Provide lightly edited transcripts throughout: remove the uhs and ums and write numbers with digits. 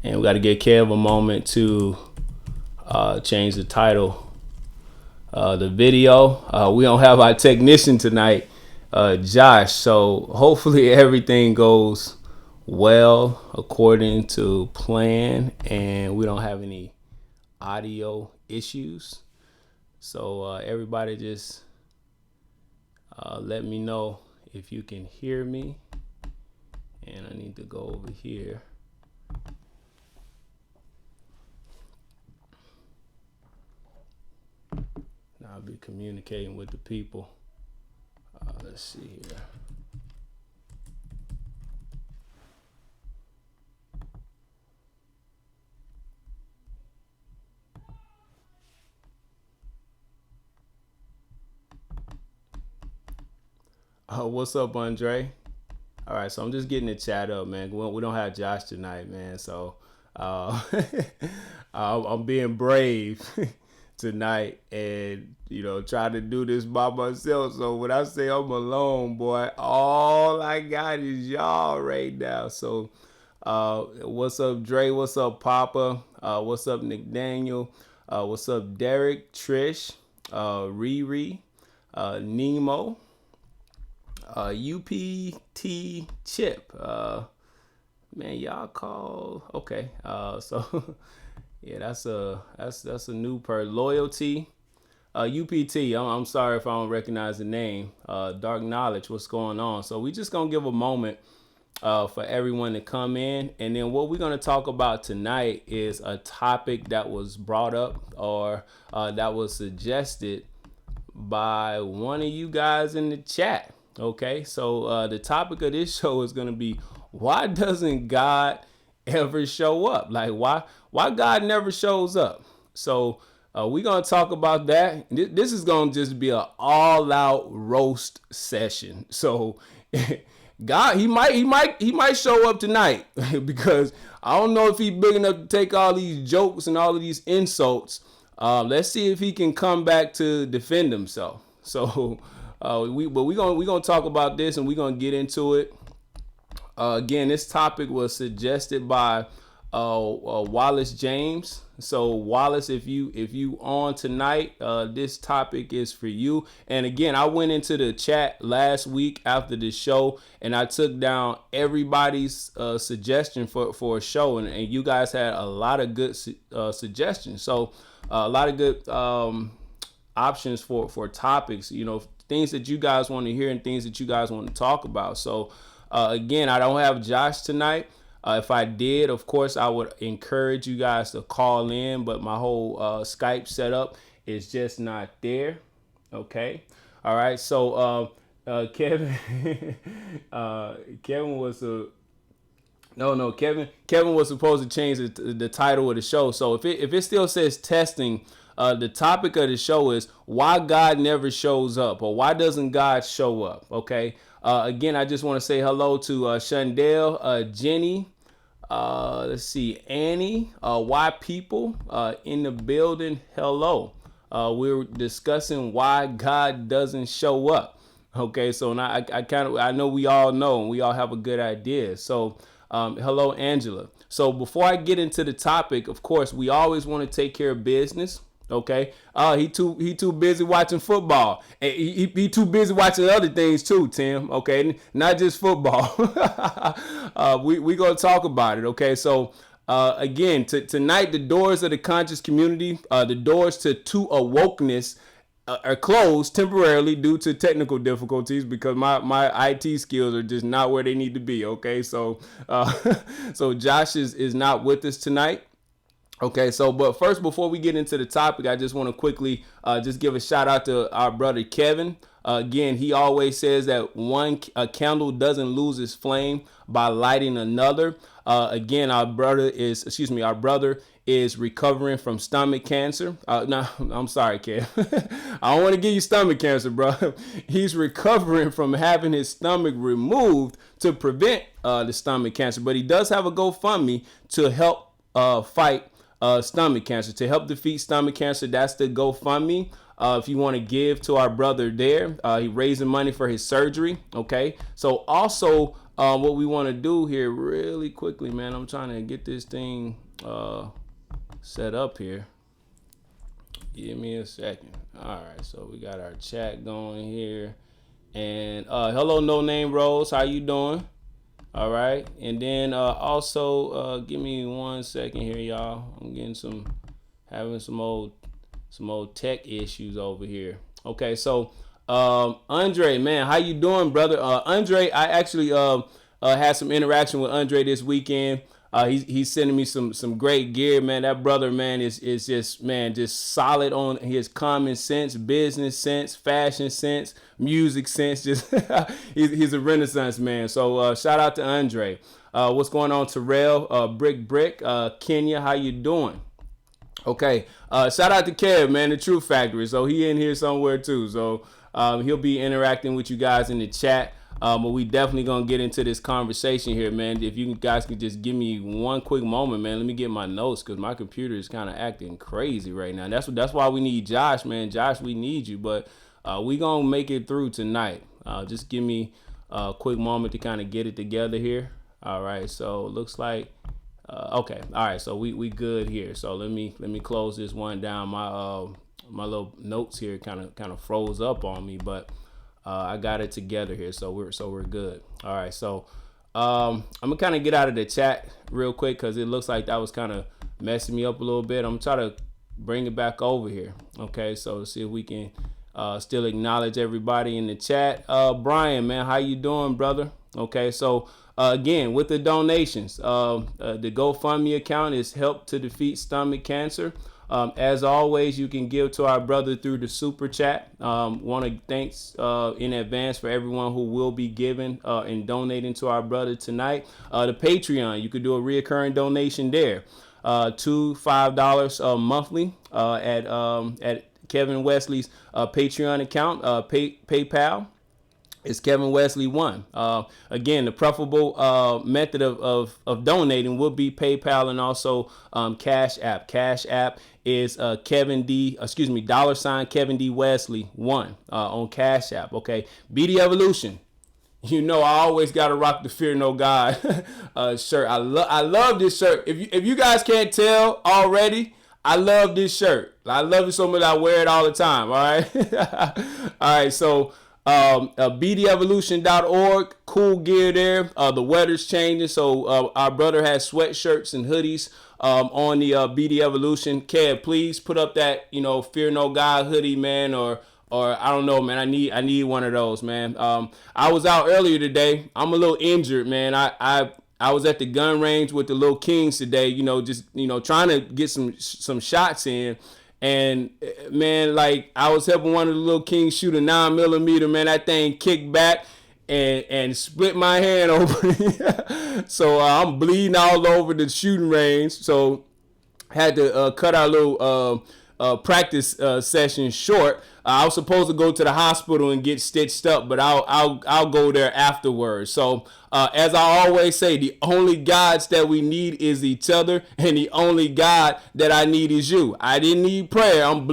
And we got to give Kev a moment to change the title. The video. We don't have our technician tonight, Josh. So hopefully everything goes well according to plan, and we don't have any audio issues. So everybody just let me know if you can hear me. And I need to go over here. Now I'll be communicating with the people. Let's see here. What's up, Andre? All right, so I'm just getting the chat up, man. We don't have Josh tonight, man. So I'm being brave tonight and, try to do this by myself. So when I say I'm alone, boy, all I got is y'all right now. So what's up, Dre? What's up, Papa? What's up, Nick Daniel? What's up, Derek, Trish, Riri, Nemo? UPT Chip, man, y'all call okay. So yeah, that's a new loyalty. UPT. I'm sorry if I don't recognize the name. Dark Knowledge. What's going on? So we just gonna give a moment for everyone to come in, and then what we're gonna talk about tonight is a topic that was brought up or that was suggested by one of you guys in the chat. Okay, so the topic of this show is going to be, why doesn't God ever show up? Like, why God never shows up? So we're going to talk about that. This is going to just be an all-out roast session. So God, he might show up tonight because I don't know if he's big enough to take all these jokes and all of these insults. Let's see if he can come back to defend himself. So we're gonna talk about this, and we're gonna get into it. Again, this topic was suggested by Wallace James. So Wallace, if you on tonight, this topic is for you. And again, I went into the chat last week after the show, and I took down everybody's suggestion for a show, and you guys had a lot of good suggestions. So a lot of good options for topics, things that you guys want to hear and things that you guys want to talk about. So again, I don't have Josh tonight. If I did, of course, I would encourage you guys to call in, but my whole Skype setup is just not there. Okay. All right. So Kevin, Kevin was Kevin was supposed to change the title of the show. So if it still says testing, the topic of the show is why God never shows up, or why doesn't God show up? Okay. Again, I just want to say hello to Shundell, Jenny, let's see, Annie, why people in the building. Hello. We're discussing why God doesn't show up. Okay, so now I know we all know and we all have a good idea. So hello, Angela. So before I get into the topic, of course, we always want to take care of business. Okay. He too busy watching football. And he too busy watching other things too, Tim. Okay. Not just football. We gonna talk about it. Okay. So again, tonight, the doors of the conscious community, the doors to awokeness are closed temporarily due to technical difficulties, because my IT skills are just not where they need to be. Okay. So so Josh is not with us tonight. Okay, so but first, before we get into the topic, I just want to quickly just give a shout out to our brother Kevin. Again, he always says that a candle doesn't lose its flame by lighting another. Again, our brother is recovering from stomach cancer. No, I'm sorry, Kev. I don't want to give you stomach cancer, bro. He's recovering from having his stomach removed to prevent the stomach cancer, but he does have a GoFundMe to help fight stomach cancer, to help defeat stomach cancer. That's the GoFundMe. If you want to give to our brother there, he's raising money for his surgery. Okay. So also what we want to do here really quickly, man. I'm trying to get this thing set up here. Give me a second. All right, so we got our chat going here. And hello, No Name Rose. How you doing? All right. And then also give me 1 second here, y'all. I'm having some old tech issues over here. Okay, so Andre, man, how you doing, brother? Andre, I actually had some interaction with Andre this weekend. He's sending me some great gear, man. That brother, man, is just solid on his common sense, business sense, fashion sense, music sense. Just he's a renaissance man. So shout out to Andre. What's going on, Terrell? Brick, Kenya, how you doing? Okay. Shout out to Kev, man, the Truth Factory. So he in here somewhere too. So he'll be interacting with you guys in the chat. But we definitely gonna get into this conversation here, man. If you guys can just give me one quick moment, man. Let me get my notes because my computer is kind of acting crazy right now. That's why we need Josh, man. Josh, we need you. But we gonna make it through tonight. Just give me a quick moment to kind of get it together here. All right. So it looks like okay. All right. So we good here. So let me close this one down. My little notes here kind of froze up on me, but I got it together here, so we're good. All right, so I'm gonna kind of get out of the chat real quick because it looks like that was kind of messing me up a little bit. I'm gonna try to bring it back over here. Okay, so let's see if we can still acknowledge everybody in the chat. Brian, man, how you doing, brother? Okay, so again, with the donations, the GoFundMe account is Help to Defeat Stomach Cancer. As always, you can give to our brother through the super chat. Want to thanks in advance for everyone who will be giving and donating to our brother tonight. The Patreon, you could do a reoccurring donation there, $2-5 monthly at Kevin Wesley's Patreon account, PayPal. It's Kevin Wesley 1. Again, the preferable method of donating would be PayPal and also Cashapp. Cashapp is $Kevin D Wesley 1 on Cashapp. Okay, BD Evolution. You know, I always gotta rock the Fear No God shirt. I love this shirt. If you guys can't tell already, I love this shirt. I love it so much I wear it all the time. All right, all right. So. BDevolution.org, cool gear there. The weather's changing, so our brother has sweatshirts and hoodies on the BD Evolution. Kev, please put up that Fear No God hoodie, man, or I don't know, man. I need one of those, man. I was out earlier today. I'm a little injured, man. I was at the gun range with the little Kings today. Just trying to get some shots in. And man, like I was helping one of the little Kings shoot a 9mm, man. That thing kicked back and split my hand open. So I'm bleeding all over the shooting range. So had to cut our little practice session short. I was supposed to go to the hospital and get stitched up, but I'll go there afterwards. So as I always say, the only gods that we need is each other, and the only God that I need is you. I didn't need prayer. I'm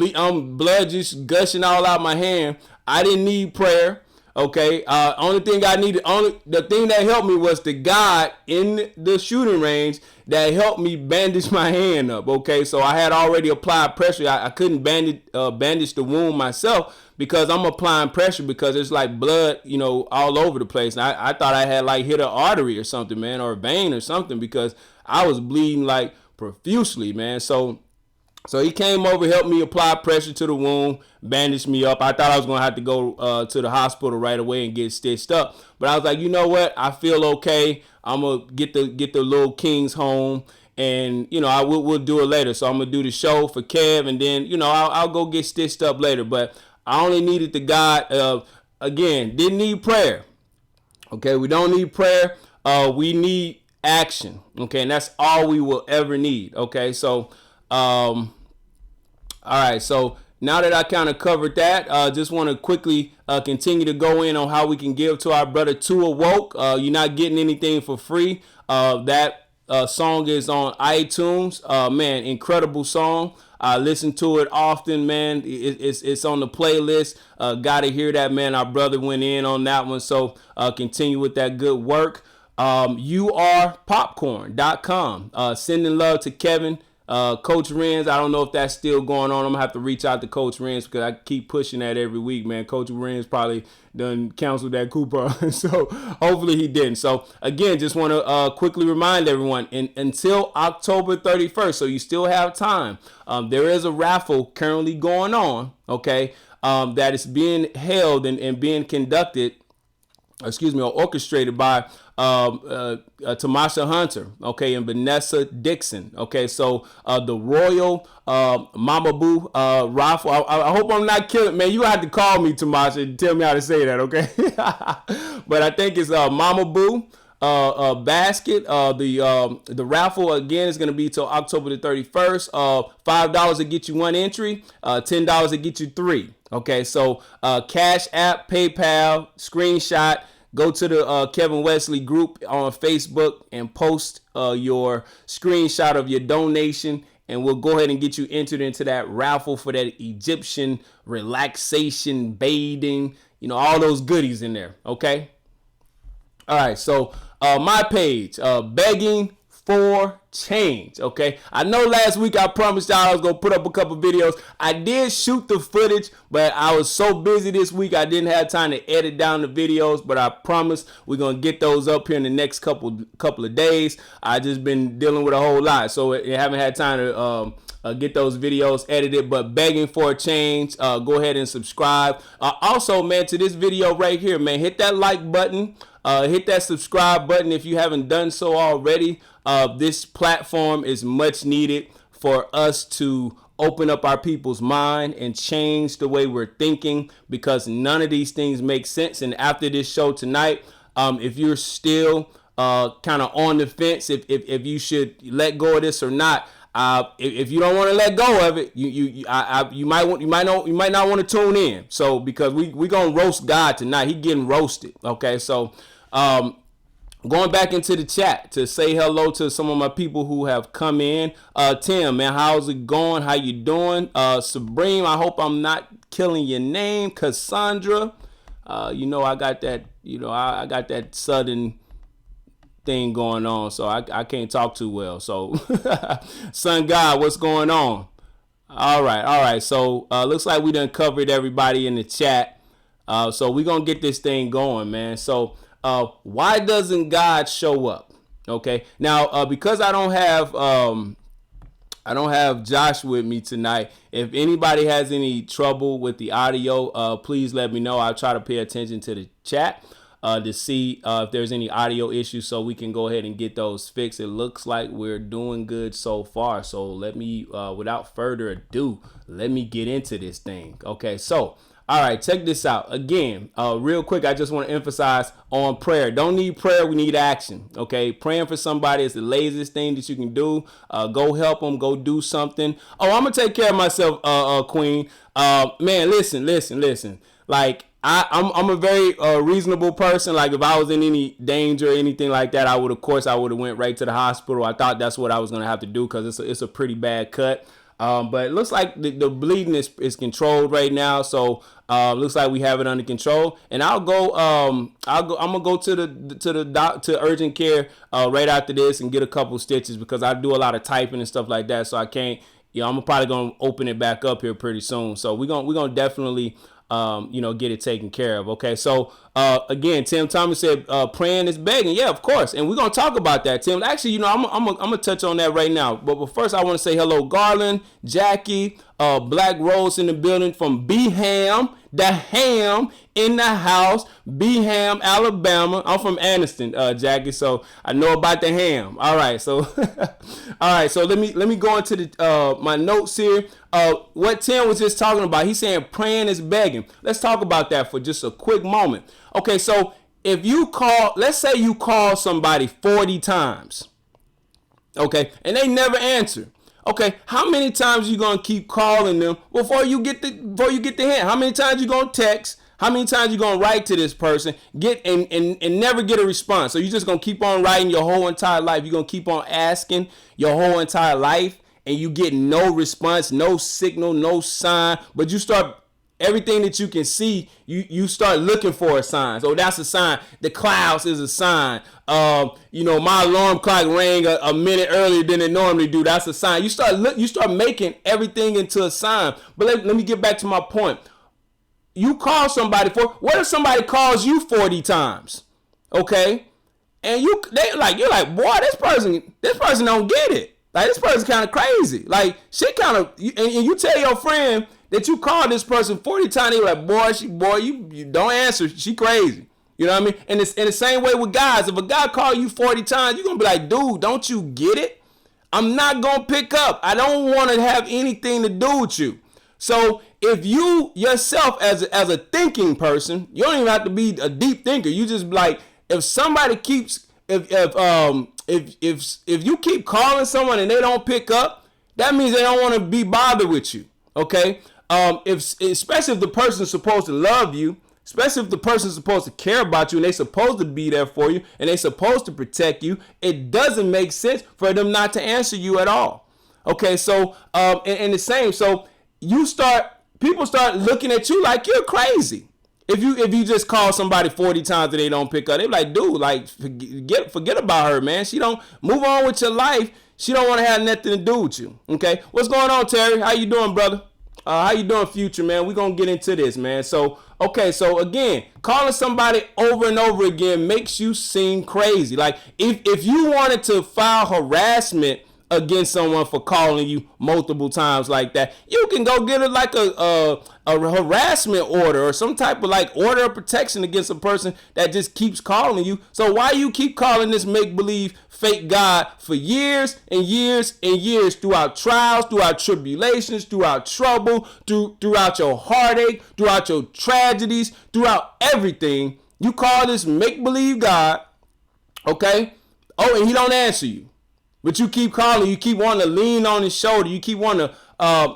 blood just gushing all out my hand. I didn't need prayer. Okay. The thing that helped me was the God in the shooting range that helped me bandage my hand up. Okay. So I had already applied pressure. I couldn't bandage the wound myself because I'm applying pressure because it's like blood, all over the place. And I thought I had like hit an artery or something, man, or a vein or something because I was bleeding like profusely, man. So he came over, helped me apply pressure to the wound, bandaged me up. I thought I was going to have to go to the hospital right away and get stitched up. But I was like, you know what? I feel okay. I'm going to get the little Kings home. And, we'll do it later. So I'm going to do the show for Kev. And then, I'll go get stitched up later. But I only needed the God. Again, didn't need prayer. Okay, we don't need prayer. We need action. Okay, and that's all we will ever need. Okay, so... all right, so now that I kind of covered that, just want to quickly continue to go in on how we can give to our brother To Awoke. You're not getting anything for free. That song is on iTunes. Man, incredible song. I listen to it often, man. It's on the playlist. Gotta hear that, man. Our brother went in on that one. So continue with that good work. YouArePopcorn.com. Sending love to Kevin. Coach Renz, I don't know if that's still going on. I'm gonna have to reach out to Coach Renz because I keep pushing that every week, man. Coach Renz probably done canceled that coupon, so hopefully he didn't. So again, just want to quickly remind everyone, until October 31st, so you still have time. There is a raffle currently going on, okay, that is being held and being conducted, or orchestrated by Tamasha Hunter, okay, and Vanessa Dixon, okay. So the Royal Mama Boo raffle. I hope I'm not killing, man. You have to call me, Tamasha, and tell me how to say that, okay? But I think it's Mama Boo basket. The raffle again is going to be till October the 31st. $5 to get you one entry, $10 to get you three. Okay, so Cashapp, PayPal, screenshot. Go to the Kevin Wesley group on Facebook and post your screenshot of your donation, and we'll go ahead and get you entered into that raffle for that Egyptian relaxation, bathing, all those goodies in there. Okay. All right. So my page, begging for change. Okay, I know last week I promised y'all I was gonna put up a couple videos. I did shoot the footage, but I was so busy this week I didn't have time to edit down the videos. But I promise we're gonna get those up here in the next couple of days. I just been dealing with a whole lot, so I haven't had time to get those videos edited. But begging for a change, go ahead and subscribe. Also, man, to this video right here, man, hit that like button. Hit that subscribe button if you haven't done so already. This platform is much needed for us to open up our people's mind and change the way we're thinking, because none of these things make sense. And after this show tonight, if you're still kind of on the fence, if you should let go of this or not, if you don't want to let go of it, you might not want to tune in. So because we gonna roast God tonight, he getting roasted. Okay, so going back into the chat to say hello to some of my people who have come in. Tim, man, how's it going? How you doing? Sabrine, I hope I'm not killing your name. Cassandra, I got that. I got that southern thing going on, so I can't talk too well. So, Sun God, what's going on? All right. So, looks like we done covered everybody in the chat. So we're gonna get this thing going, man. So, why doesn't God show up? Okay, now because I don't have Josh with me tonight. If anybody has any trouble with the audio, please let me know. I'll try to pay attention to the chat to see if there's any audio issues, so we can go ahead and get those fixed. It looks like we're doing good so far. So let me, without further ado, let me get into this thing. Okay, so. All right, check this out. Again, real quick, I just want to emphasize on prayer. Don't need prayer, we need action. Okay, praying for somebody is the laziest thing that you can do. Go help them, go do something. Oh, I'm going to take care of myself, Queen. Man, listen. Like, I'm a very reasonable person. Like, if I was in any danger or anything like that, I would have went right to the hospital. I thought that's what I was going to have to do because it's a pretty bad cut. But it looks like the bleeding is controlled right now. So looks like we have it under control. And I'm gonna go to urgent care right after this and get a couple stitches, because I do a lot of typing and stuff like that. So I can't. I'm probably gonna open it back up here pretty soon. So we're gonna definitely get it taken care of. Okay, so again, Tim Thomas said praying is begging. Yeah, of course, and we're gonna talk about that, Tim. Actually, I'm gonna touch on that right now. But first, I want to say hello, Garland, Jackie, Black Rose in the building from Beham, the ham in the house, Beham, Alabama. I'm from Anniston, Jackie, so I know about the ham. All right, so let me go into the my notes here. What Tim was just talking about, he's saying praying is begging. Let's talk about that for just a quick moment. Okay, so if let's say you call somebody 40 times, okay, and they never answer. Okay, how many times you gonna keep calling them before you get the hint? How many times you gonna text? How many times you gonna write to this person, and never get a response? So you just gonna keep on writing your whole entire life. You're gonna keep on asking your whole entire life and you get no response, no signal, no sign, but you start everything that you can see, you start looking for a sign. So that's a sign. The clouds is a sign. My alarm clock rang a minute earlier than it normally do. That's a sign. You start making everything into a sign. But let me get back to my point. You call somebody what if somebody calls you 40 times? Okay? And you're like, boy, this person don't get it. Like, this person's kind of crazy. Like, shit kind of, and you tell your friend that you called this person 40 times, they like, boy, you don't answer. She crazy. You know what I mean? And it's in the same way with guys. If a guy call you 40 times, you're going to be like, dude, don't you get it? I'm not going to pick up. I don't want to have anything to do with you. So if you yourself as a thinking person, you don't even have to be a deep thinker. You just like, if somebody keeps, if you keep calling someone and they don't pick up, that means they don't want to be bothered with you. Okay? Especially if the person's supposed to love you, especially if the person's supposed to care about you and they're supposed to be there for you and they're supposed to protect you, it doesn't make sense for them not to answer you at all. Okay, so and the same, so people start looking at you like you're crazy. If you just call somebody 40 times and they don't pick up, they're like, dude, like forget about her, man. She don't move on with your life. She don't want to have nothing to do with you. Okay, what's going on, Terry? How you doing, brother? How you doing, Future, man? We're going to get into this, man. So again, calling somebody over and over again makes you seem crazy. Like, if you wanted to file harassment against someone for calling you multiple times like that, you can go get it like a harassment order or some type of like order of protection against a person that just keeps calling you. So why you keep calling this make-believe fake God for years and years and years, throughout trials, throughout tribulations, throughout trouble, throughout your heartache, throughout your tragedies, throughout everything? You call this make-believe God, okay? Oh, and he don't answer you. But you keep calling, you keep wanting to lean on his shoulder, you keep wanting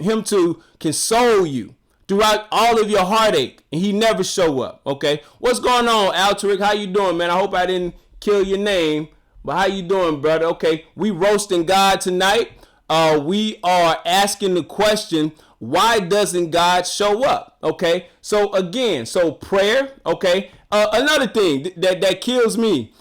him to console you throughout all of your heartache, and he never show up. Okay, what's going on, Alteric? How you doing, man? I hope I didn't kill your name, but how you doing, brother? Okay, we roasting God tonight. We are asking the question, why doesn't God show up? Okay, so again, prayer. Okay, another thing that kills me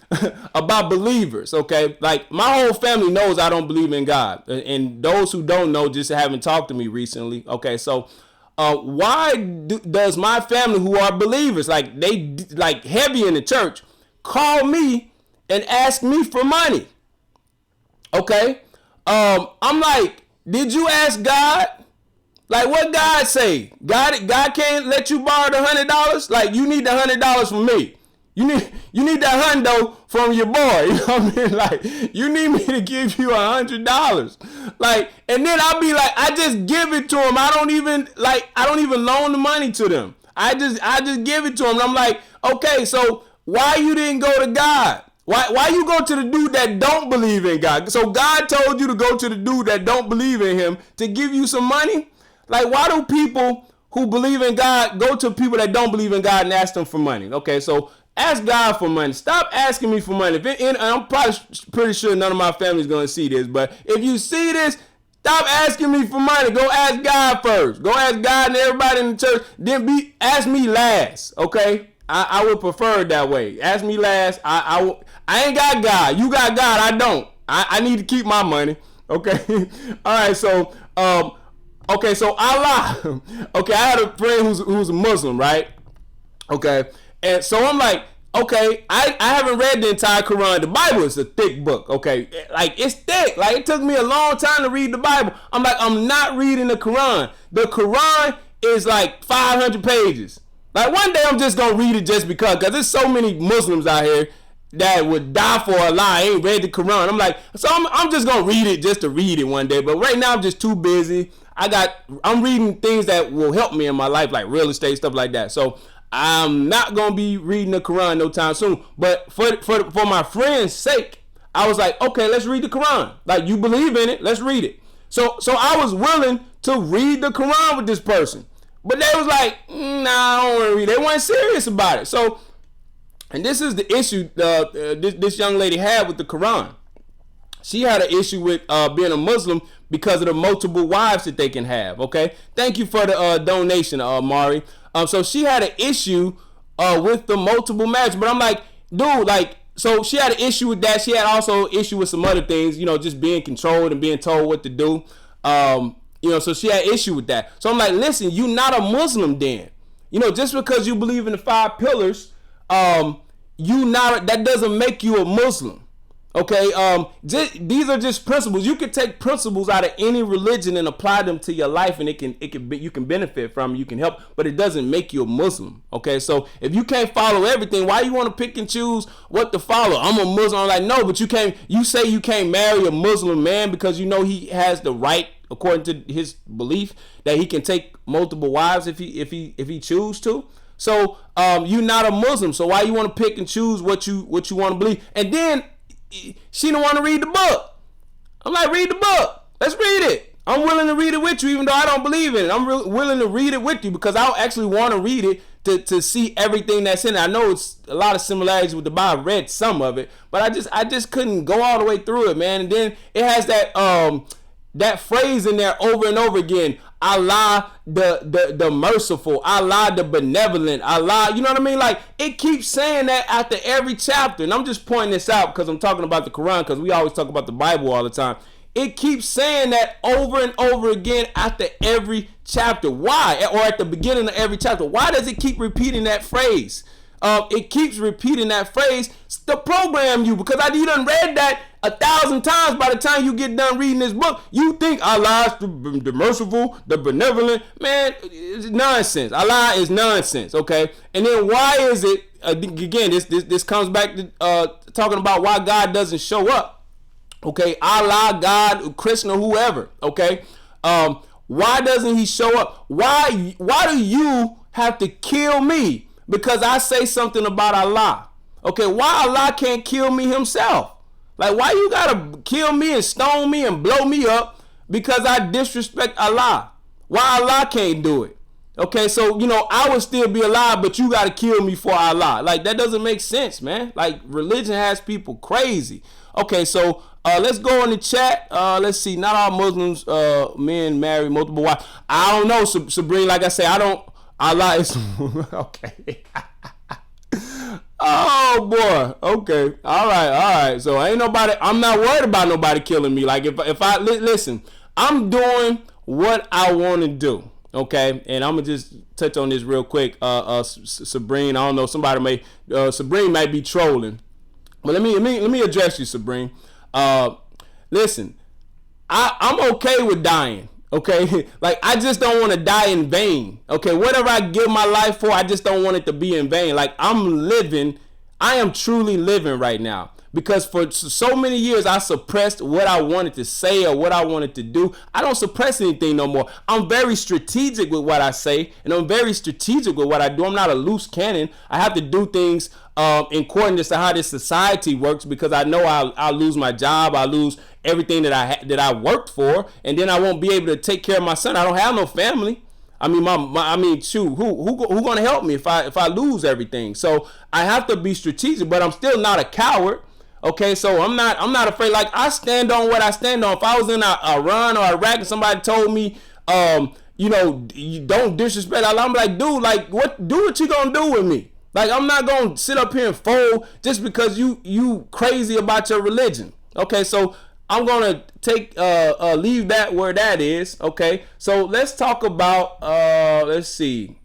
about believers. Okay, like my whole family knows I don't believe in God, and those who don't know just haven't talked to me recently. Okay, so why does my family, who are believers, like they like heavy in the church, call me and ask me for money? Okay, I'm like, did you ask God? Like, what God say? God can't let you borrow the $100. Like, you need the $100 from me. You need that hundo from your boy. You know what I mean? Like, you need me to give you $100. Like, and then I'll be like, I just give it to him. I don't even loan the money to them. I just give it to him. And I'm like, okay, so why you didn't go to God? Why you go to the dude that don't believe in God? So God told you to go to the dude that don't believe in him to give you some money? Like, why do people who believe in God go to people that don't believe in God and ask them for money? Okay, so ask God for money. Stop asking me for money. I'm probably pretty sure none of my family's going to see this, but if you see this, stop asking me for money. Go ask God first. Go ask God and everybody in the church. Then ask me last, okay? I would prefer it that way. Ask me last. I ain't got God. You got God. I don't. I need to keep my money, okay? All right, so okay, so Allah. Okay, I had a friend who's a Muslim, right? Okay, and so I'm like, okay, I haven't read the entire Quran. The Bible is a thick book, okay? Like, it's thick. Like, it took me a long time to read the Bible. I'm like, I'm not reading the Quran. The Quran is like 500 pages. Like, one day I'm just going to read it just because there's so many Muslims out here that would die for Allah. I ain't read the Quran. I'm like, so I'm just going to read it just to read it one day. But right now I'm just too busy. I'm reading things that will help me in my life, like real estate, stuff like that. So I'm not going to be reading the Quran no time soon. But for my friend's sake, I was like, okay, let's read the Quran. Like, you believe in it, let's read it. So I was willing to read the Quran with this person. But they was like, nah, I don't want to read. They weren't serious about it. So, and this is the issue this young lady had with the Quran. She had an issue with being a Muslim because of the multiple wives that they can have. Okay, thank you for the donation, Mari. So she had an issue with the multiple marriage, but I'm like, dude, like, so she had an issue with that. She had also an issue with some other things, just being controlled and being told what to do. So she had an issue with that. So I'm like, listen, you not a Muslim then. Just because you believe in the 5 pillars, that doesn't make you a Muslim. Okay, these are just principles. You can take principles out of any religion and apply them to your life, and you can benefit from, you can help, but it doesn't make you a Muslim. Okay, so if you can't follow everything, why you want to pick and choose what to follow? I'm a Muslim. I'm like, no, but you say you can't marry a Muslim man because he has the right, according to his belief, that he can take multiple wives if he choose to. So you're not a Muslim. So why you want to pick and choose what you want to believe? And then she don't want to read the book. I'm like, read the book. Let's read it. I'm willing to read it with you, even though I don't believe in it. I'm willing to read it with you because I actually want to read it to see everything that's in it. I know it's a lot of similarities with the Bible. I read some of it, but I just couldn't go all the way through it, man. And then it has that phrase in there over and over again. Allah the merciful, Allah the benevolent, Allah, you know what I mean? Like, it keeps saying that after every chapter. And I'm just pointing this out because I'm talking about the Quran, because we always talk about the Bible all the time. It keeps saying that over and over again after every chapter. Why? Or at the beginning of every chapter. Why does it keep repeating that phrase? It keeps repeating that phrase to program you, because you done read that 1,000 times. By the time you get done reading this book, you think Allah is the merciful, the benevolent. Man, it's nonsense. Allah is nonsense, okay? And then why is it, again, this comes back to talking about why God doesn't show up, okay? Allah, God, Krishna, whoever, okay? Why doesn't he show up? Why do you have to kill me because I say something about Allah? Okay, why Allah can't kill me himself? Like, why you gotta kill me and stone me and blow me up because I disrespect Allah? Why Allah can't do it? Okay, so, I would still be alive, but you gotta kill me for Allah. Like, that doesn't make sense, man. Like, religion has people crazy. Okay, so let's go in the chat. Let's see. Not all Muslims, men marry multiple wives. I don't know, Sabrina. Like I say, Allah is okay. Oh boy. Okay. All right. So I'm not worried about nobody killing me. Like, if I listen, I'm doing what I want to do. Okay. And I'm gonna just touch on this real quick. Sabrina, I don't know. Sabrina might be trolling, but let me address you, Sabrina. Listen, I'm okay with dying. Okay, like, I just don't want to die in vain. Okay, whatever I give my life for, I just don't want it to be in vain. Like, I am truly living right now, because for so many years I suppressed what I wanted to say or what I wanted to do. I don't suppress anything no more. I'm very strategic with what I say, and I'm very strategic with what I do. I'm not a loose cannon. I have to do things in accordance to how this society works, because I know I'll lose my job, I'll lose everything that I worked for, and then I won't be able to take care of my son. I don't have no family. I mean, shoot, who gonna help me if I lose everything? So I have to be strategic, but I'm still not a coward. Okay, so I'm not afraid. Like, I stand on what I stand on. If I was in Iran or Iraq and somebody told me, you don't disrespect Allah, I'm like, dude, like, do what you gonna do with me? Like, I'm not gonna sit up here and fold just because you crazy about your religion. Okay, so I'm gonna leave that where that is. Okay, so let's talk about let's see.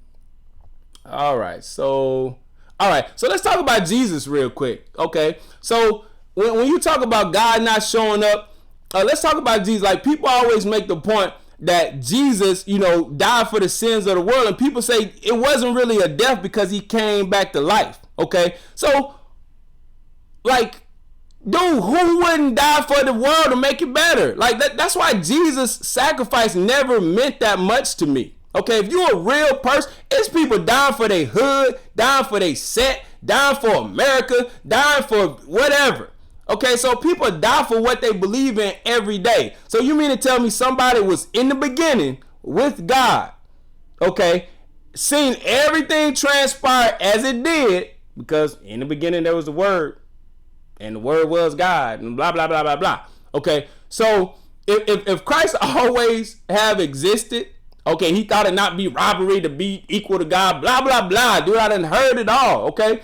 All right, so let's talk about Jesus real quick. Okay, so when you talk about God not showing up, let's talk about Jesus. Like, people always make the point that Jesus, died for the sins of the world, and people say it wasn't really a death because he came back to life. Okay, so, like, dude, who wouldn't die for the world to make it better? Like, that's why Jesus' sacrifice never meant that much to me. Okay, if you're a real person, it's people dying for their hood, dying for their set, dying for America, dying for whatever. Okay, so people die for what they believe in every day. So you mean to tell me somebody was in the beginning with God, okay, seen everything transpire as it did, because in the beginning there was the Word, and the Word was God, and blah, blah, blah, blah, blah. Okay, so if Christ always have existed, okay, he thought it not be robbery to be equal to God, blah, blah, blah. Dude, I done heard it all, okay?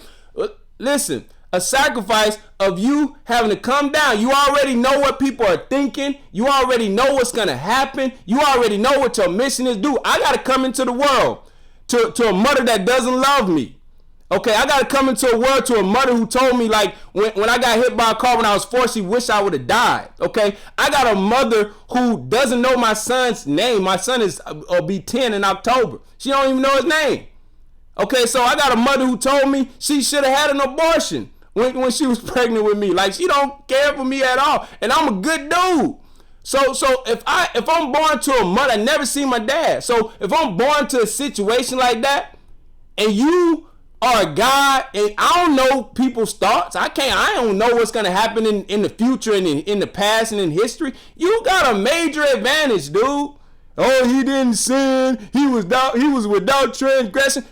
Listen, a sacrifice of you having to come down. You already know what people are thinking. You already know what's going to happen. You already know what your mission is. Dude, I got to come into the world to a mother that doesn't love me. Okay, I got to come into a world to a mother who told me, like, when I got hit by a car when I was 4, she wished I would have died. Okay, I got a mother who doesn't know my son's name. My son will be 10 in October. She don't even know his name. Okay, so I got a mother who told me she should have had an abortion when she was pregnant with me. Like, she don't care for me at all, and I'm a good dude. So if I'm born to a mother, I never seen my dad. So if I'm born to a situation like that, and you are a God, and I don't know people's thoughts. I don't know what's gonna happen in the future and in the past and in history. You got a major advantage, dude. Oh, he didn't sin. He was without transgression.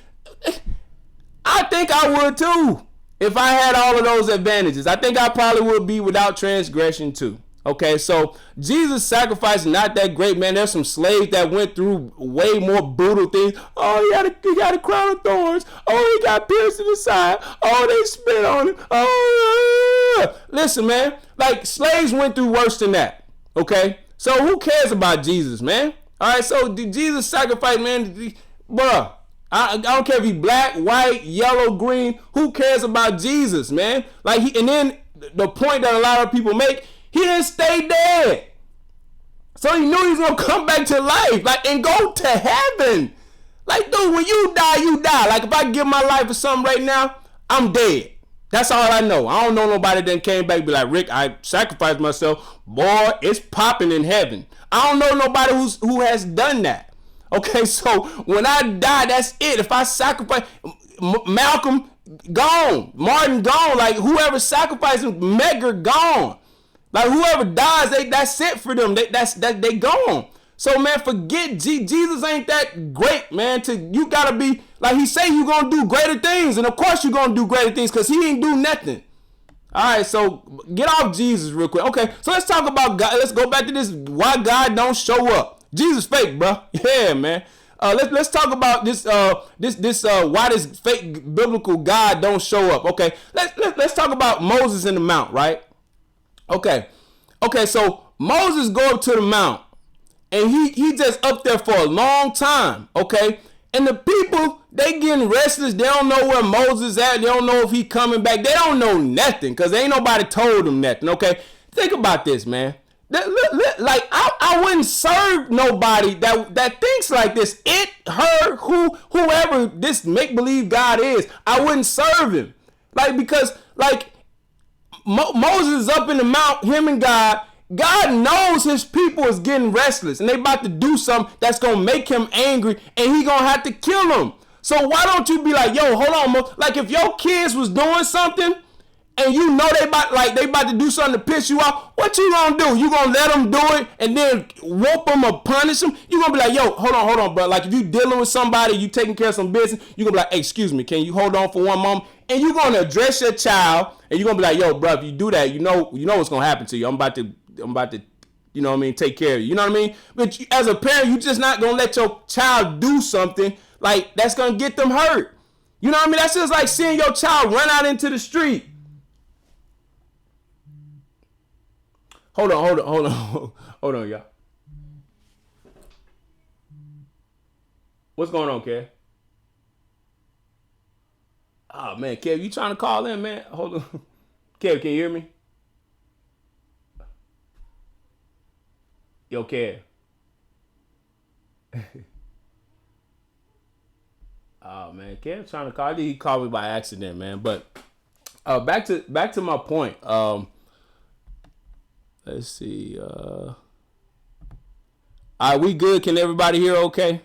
I think I would too if I had all of those advantages. I think I probably would be without transgression too. Okay, so Jesus' sacrifice is not that great, man. There's some slaves that went through way more brutal things. Oh, he got a crown of thorns. Oh, he got pierced in the side. Oh, they spit on him. Oh, listen, man. Like, slaves went through worse than that. Okay, so who cares about Jesus, man? All right, so Jesus' sacrifice, man, bruh. I don't care if he's black, white, yellow, green. Who cares about Jesus, man? Like, and then the point that a lot of people make, he didn't stay dead. So he knew he was going to come back to life, like, and go to heaven. Like, dude, when you die, you die. Like, if I give my life for something right now, I'm dead. That's all I know. I don't know nobody that came back and be like, Rick, I sacrificed myself. Boy, it's popping in heaven. I don't know nobody who has done that. Okay, so when I die, that's it. If I sacrifice, Malcolm gone, Martin gone, like whoever sacrificed him, Medgar gone. Like whoever dies, that's it for them. They gone. So man, forget Jesus ain't that great, man. You gotta be like he say you gonna do greater things, and of course you gonna do greater things because he ain't do nothing. All right, so get off Jesus real quick. Okay, so let's talk about God. Let's go back to this. Why God don't show up? Jesus fake, bro. Yeah, man. Let's talk about this. Why this fake biblical God don't show up? Okay, let's talk about Moses in the mount, right? Okay, so Moses go up to the mount, and he just up there for a long time, okay? And the people, they getting restless. They don't know where Moses at. They don't know if he coming back. They don't know nothing because ain't nobody told them nothing, okay? Think about this, man. Like, I wouldn't serve nobody that thinks like this. It, her, whoever this make-believe God is, I wouldn't serve him. Like, because, like, Moses is up in the mount, him and God. God knows his people is getting restless and they about to do something that's going to make him angry and he going to have to kill them. So why don't you be like, yo, hold on, like if your kids was doing something and you know they about to do something to piss you off, what you going to do? You going to let them do it and then whoop them or punish them? You going to be like, yo, hold on, bro. Like if you dealing with somebody, you taking care of some business, you going to be like, hey, excuse me, can you hold on for one moment? And you're going to address your child and you're going to be like, yo, bro, if you do that, you know what's going to happen to you. I'm about to, you know what I mean, take care of you. You know what I mean? But as a parent, you just not going to let your child do something like that's going to get them hurt. You know what I mean? That's just like seeing your child run out into the street. Hold on, y'all. What's going on, Kev? Oh, man, Kev, you trying to call in, man? Hold on. Kev, can you hear me? Yo, Kev. Oh, man, Kev trying to call. I think he called me by accident, man. But back to my point. Let's see. All right, we good? Can everybody hear okay?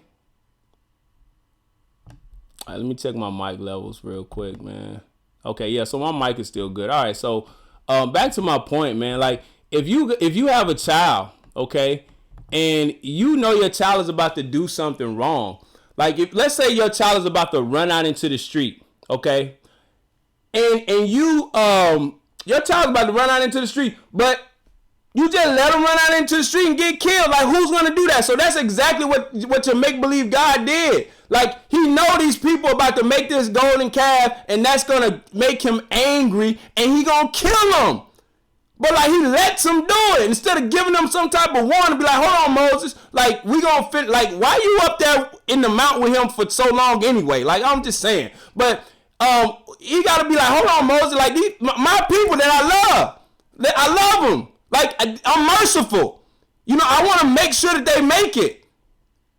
All right, let me check my mic levels real quick, man. Okay, yeah, so my mic is still good. All right, so back to my point, man. Like, if you have a child, okay, and you know your child is about to do something wrong, like if let's say your child is about to run out into the street, okay, and you your child's about to run out into the street, but You just let them run out into the street and get killed. Like, who's going to do that? So that's exactly what your make-believe God did. Like, he know these people about to make this golden calf, and that's going to make him angry, and he going to kill them. But, like, he lets them do it. Instead of giving them some type of warning, be like, hold on, Moses. Like, we going to fit. Like, why you up there in the mountain with him for so long anyway? Like, I'm just saying. But he got to be like, hold on, Moses. Like, my people that I love them. Like, I'm merciful. You know, I want to make sure that they make it.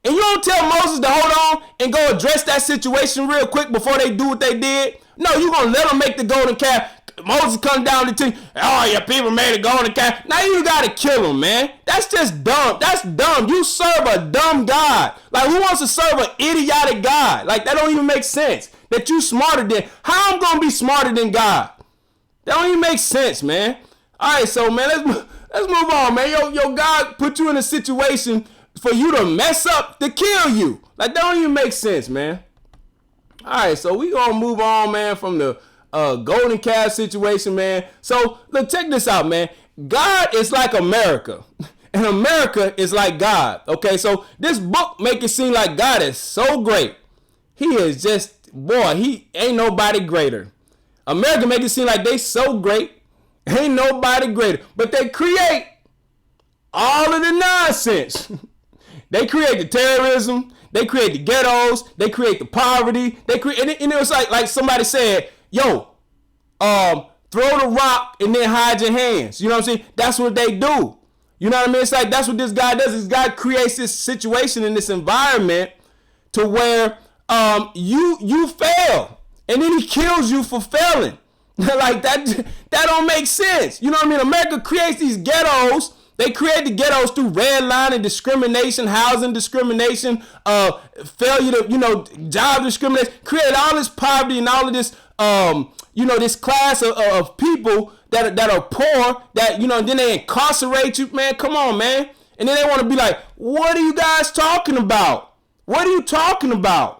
And you don't tell Moses to hold on and go address that situation real quick before they do what they did. No, you're going to let them make the golden calf. Moses comes down to tell you, oh, your people made a golden calf. Now you got to kill them, man. That's just dumb. That's dumb. You serve a dumb God. Like, who wants to serve an idiotic God? Like, that don't even make sense. That you smarter than. How I'm going to be smarter than God? That don't even make sense, man. All right, so, man, let's move on, man. Your God put you in a situation for you to mess up, to kill you. Like, that don't even make sense, man. All right, so we going to move on, man, from the golden calf situation, man. So, look, check this out, man. God is like America, and America is like God, okay? So, this book make it seem like God is so great. He is just, boy, he ain't nobody greater. America make it seem like they so great. Ain't nobody greater. But they create all of the nonsense. They create the terrorism. They create the ghettos. They create the poverty. They create, and it was like somebody said, yo, throw the rock and then hide your hands. You know what I'm saying? That's what they do. You know what I mean? It's like that's what this guy does. This guy creates this situation in this environment to where you fail. And then he kills you for failing. Like that don't make sense. You know what I mean? America creates these ghettos. They create the ghettos through redlining, discrimination, housing discrimination, failure to, job discrimination. Create all this poverty and all of this, this class of people that are poor. That then they incarcerate you, man. Come on, man. And then they want to be like, what are you guys talking about? What are you talking about?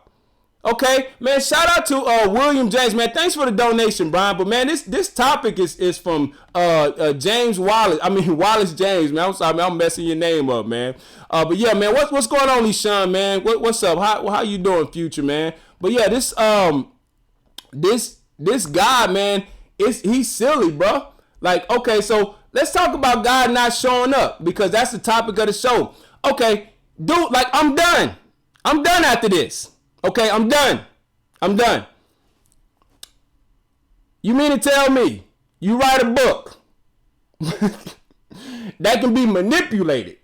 Okay, man, shout out to William James, man. Thanks for the donation, Brian. But, man, this topic is from James Wallace. I mean, Wallace James, man. I'm sorry, man. I'm messing your name up, man. But, yeah, man, what's going on, Eshawn, man? What's up? How you doing, Future, man? But, yeah, this guy, man, he's silly, bro. Like, okay, so let's talk about God not showing up because that's the topic of the show. Okay, dude, like, I'm done. I'm done after this. Okay, I'm done. You mean to tell me you write a book that can be manipulated,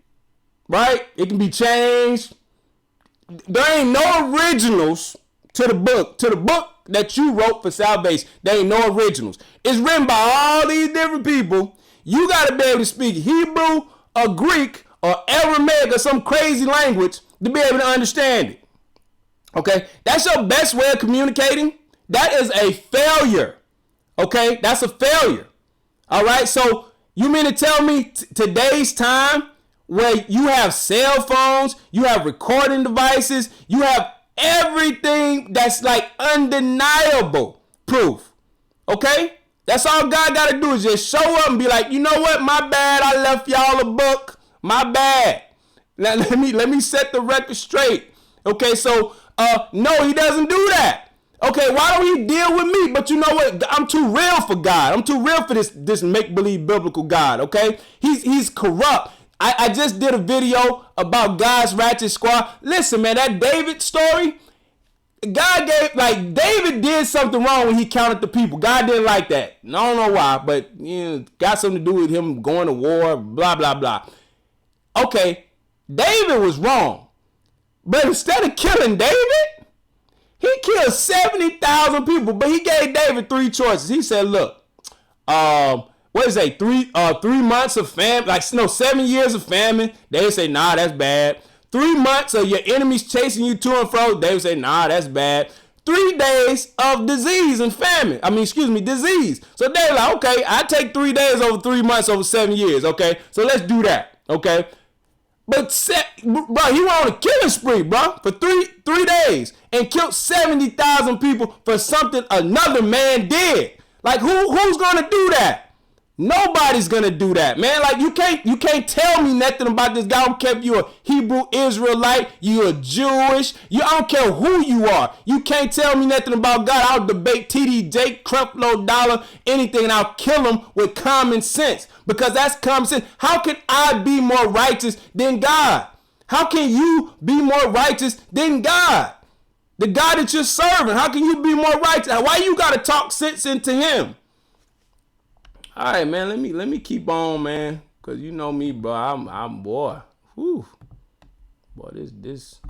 right? It can be changed. There ain't no originals to the book that you wrote for salvation. There ain't no originals. It's written by all these different people. You got to be able to speak Hebrew or Greek or Aramaic or some crazy language to be able to understand it. Okay, that's your best way of communicating. That is a failure. Okay, that's a failure. All right, so you mean to tell me today's time where you have cell phones, you have recording devices, you have everything that's like undeniable proof. Okay, that's all God got to do is just show up and be like, you know what, my bad, I left y'all a book, my bad. Now let me set the record straight. Okay, so no, he doesn't do that. Okay, why don't he deal with me? But you know what? I'm too real for God. I'm too real for this make-believe biblical God, okay? He's corrupt. I just did a video about God's ratchet squad. Listen, man, that David story, David did something wrong when he counted the people. God didn't like that. I don't know why, but got something to do with him going to war, blah, blah, blah. Okay, David was wrong. But instead of killing David, he killed 70,000 people. But he gave David 3 choices. He said, look, what is it, 3 months of famine, 7 years of famine. They would say, nah, that's bad. 3 months of your enemies chasing you to and fro. They would say, nah, that's bad. 3 days of disease and famine. Disease. So they're like, okay, I take 3 days over 3 months over 7 years. Okay, so let's do that. Okay. But, bro, he went on a killing spree, bro, for three days and killed 70,000 people for something another man did. Like, who's going to do that? Nobody's gonna do that, man. Like you can't tell me nothing about this guy. I don't care if you're a Hebrew Israelite, you're Jewish, I don't care who you are. You can't tell me nothing about God. I'll debate TD Jake, Creflo Dollar, anything, and I'll kill him with common sense. Because that's common sense. How can I be more righteous than God? How can you be more righteous than God? The God that you're serving, how can you be more righteous? Why you gotta talk sense into him? All right, man. Let me keep on, man. Cause you know me, bro. I'm boy. Whew. Boy, this.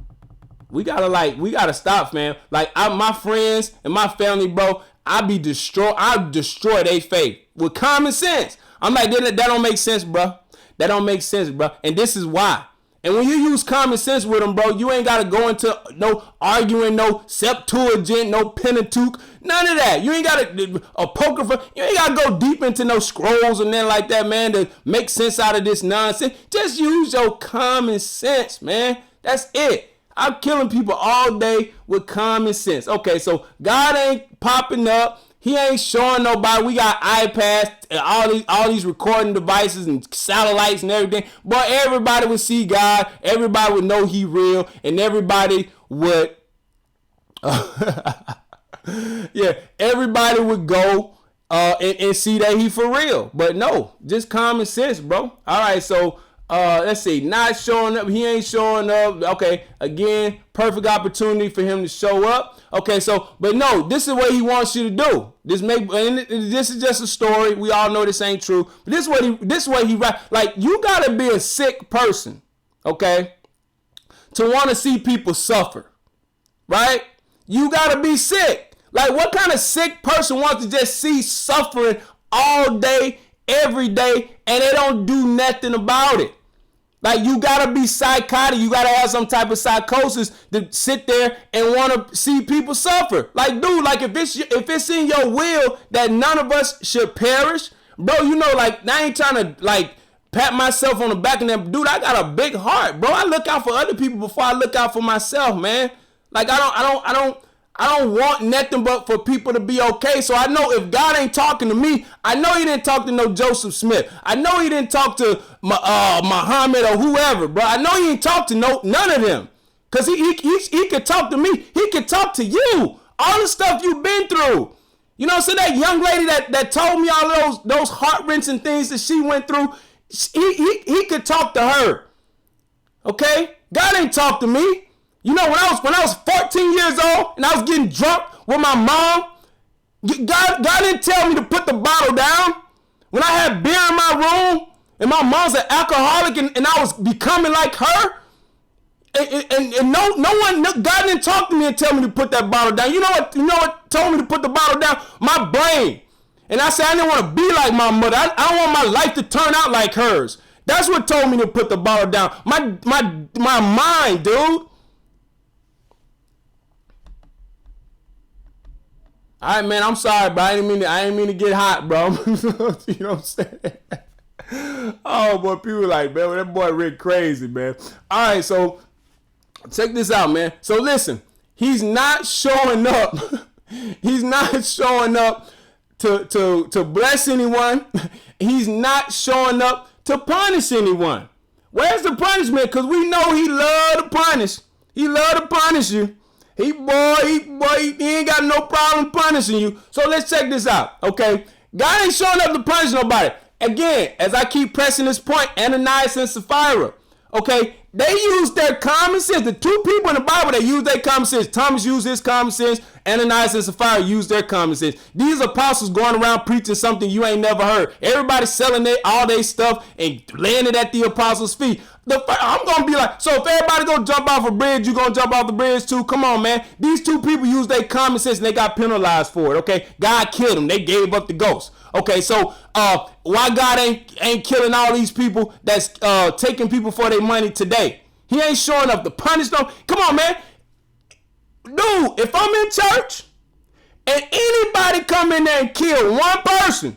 We gotta stop, man. Like my friends and my family, bro. I destroy their faith with common sense. I'm like, that don't make sense, bro. That don't make sense, bro. And this is why. And when you use common sense with them, bro, you ain't got to go into no arguing, no Septuagint, no Pentateuch, none of that. You ain't got to, Apocrypha, you ain't got to go deep into no scrolls and then like that, man, to make sense out of this nonsense. Just use your common sense, man. That's it. I'm killing people all day with common sense. Okay, so God ain't popping up. He ain't showing nobody. We got iPads and all these recording devices and satellites and everything. But everybody would see God. Everybody would know he real. And everybody would, everybody would go and see that he for real. But no, just common sense, bro. All right, so let's see. Not showing up. He ain't showing up. Okay, again, perfect opportunity for him to show up. Okay, so, but no, this is what he wants you to do. This is just a story. We all know this ain't true. But this is what he like. You gotta be a sick person, okay, to want to see people suffer, right? You gotta be sick. Like, what kind of sick person wants to just see suffering all day, every day, and they don't do nothing about it? Like, you gotta be psychotic. You gotta have some type of psychosis to sit there and want to see people suffer. Like, dude, like if it's in your will that none of us should perish, bro, you know, like, I ain't trying to like pat myself on the back and then, dude, I got a big heart, bro. I look out for other people before I look out for myself, man. Like, I don't want nothing but for people to be okay. So I know if God ain't talking to me, I know he didn't talk to no Joseph Smith. I know he didn't talk to Muhammad or whoever, bro. I know he ain't talked to none of them. Because he could talk to me. He could talk to you. All the stuff you've been through. You know, so that young lady that told me all of those heart-wrenching things that she went through, he could talk to her. Okay? God ain't talk to me. You know, when I was 14 years old and I was getting drunk with my mom, God didn't tell me to put the bottle down. When I had beer in my room and my mom's an alcoholic and I was becoming like her, and God didn't talk to me and tell me to put that bottle down. You know what told me to put the bottle down? My brain. And I said I didn't want to be like my mother. I don't want my life to turn out like hers. That's what told me to put the bottle down. My mind, dude. All right, man, I'm sorry, bro. I didn't mean to get hot, bro. You know what I'm saying? Oh, boy, people like, man, that boy Rick crazy, man. All right, so check this out, man. So listen, he's not showing up. He's not showing up to bless anyone. He's not showing up to punish anyone. Where's the punishment? Because we know he love to punish. He love to punish you. He ain't got no problem punishing you. So let's check this out, okay? God ain't showing up to punish nobody. Again, as I keep pressing this point, Ananias and Sapphira, okay? They used their common sense. The two people in the Bible that used their common sense. Thomas used his common sense. Ananias and Sapphira used their common sense. These apostles going around preaching something you ain't never heard. Everybody selling all their stuff and laying it at the apostles' feet. I'm going to be like, so if everybody going to jump off a bridge, you going to jump off the bridge too? Come on, man. These two people used their common sense and they got penalized for it, okay? God killed them. They gave up the ghost. Okay, so why God ain't killing all these people that's taking people for their money today? He ain't showing up to punish them. Come on, man. Dude, if I'm in church and anybody come in there and kill one person,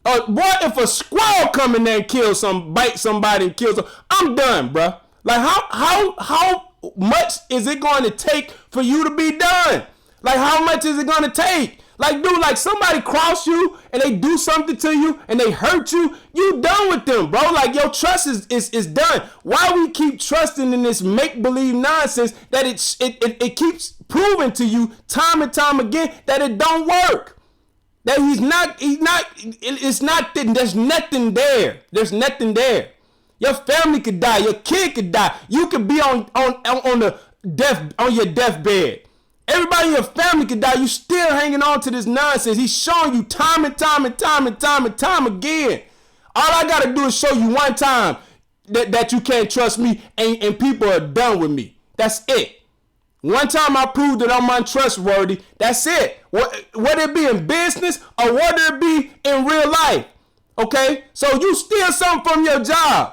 what if a squirrel come in there and bite somebody and kill them? I'm done, bro. Like, how much is it going to take for you to be done? Like, how much is it going to take? Like, dude, like somebody cross you and they do something to you and they hurt you, you done with them, bro. Like, your trust is done. Why we keep trusting in this make-believe nonsense that it keeps proving to you time and time again that it don't work? That it's not, there's nothing there. There's nothing there. Your family could die. Your kid could die. You could be on your deathbed. Everybody in your family could die. You still hanging on to this nonsense. He's showing you time and time again. All I got to do is show you one time that you can't trust me and people are done with me. That's it. One time I proved that I'm untrustworthy. That's it. Whether it be in business or whether it be in real life. Okay? So you steal something from your job.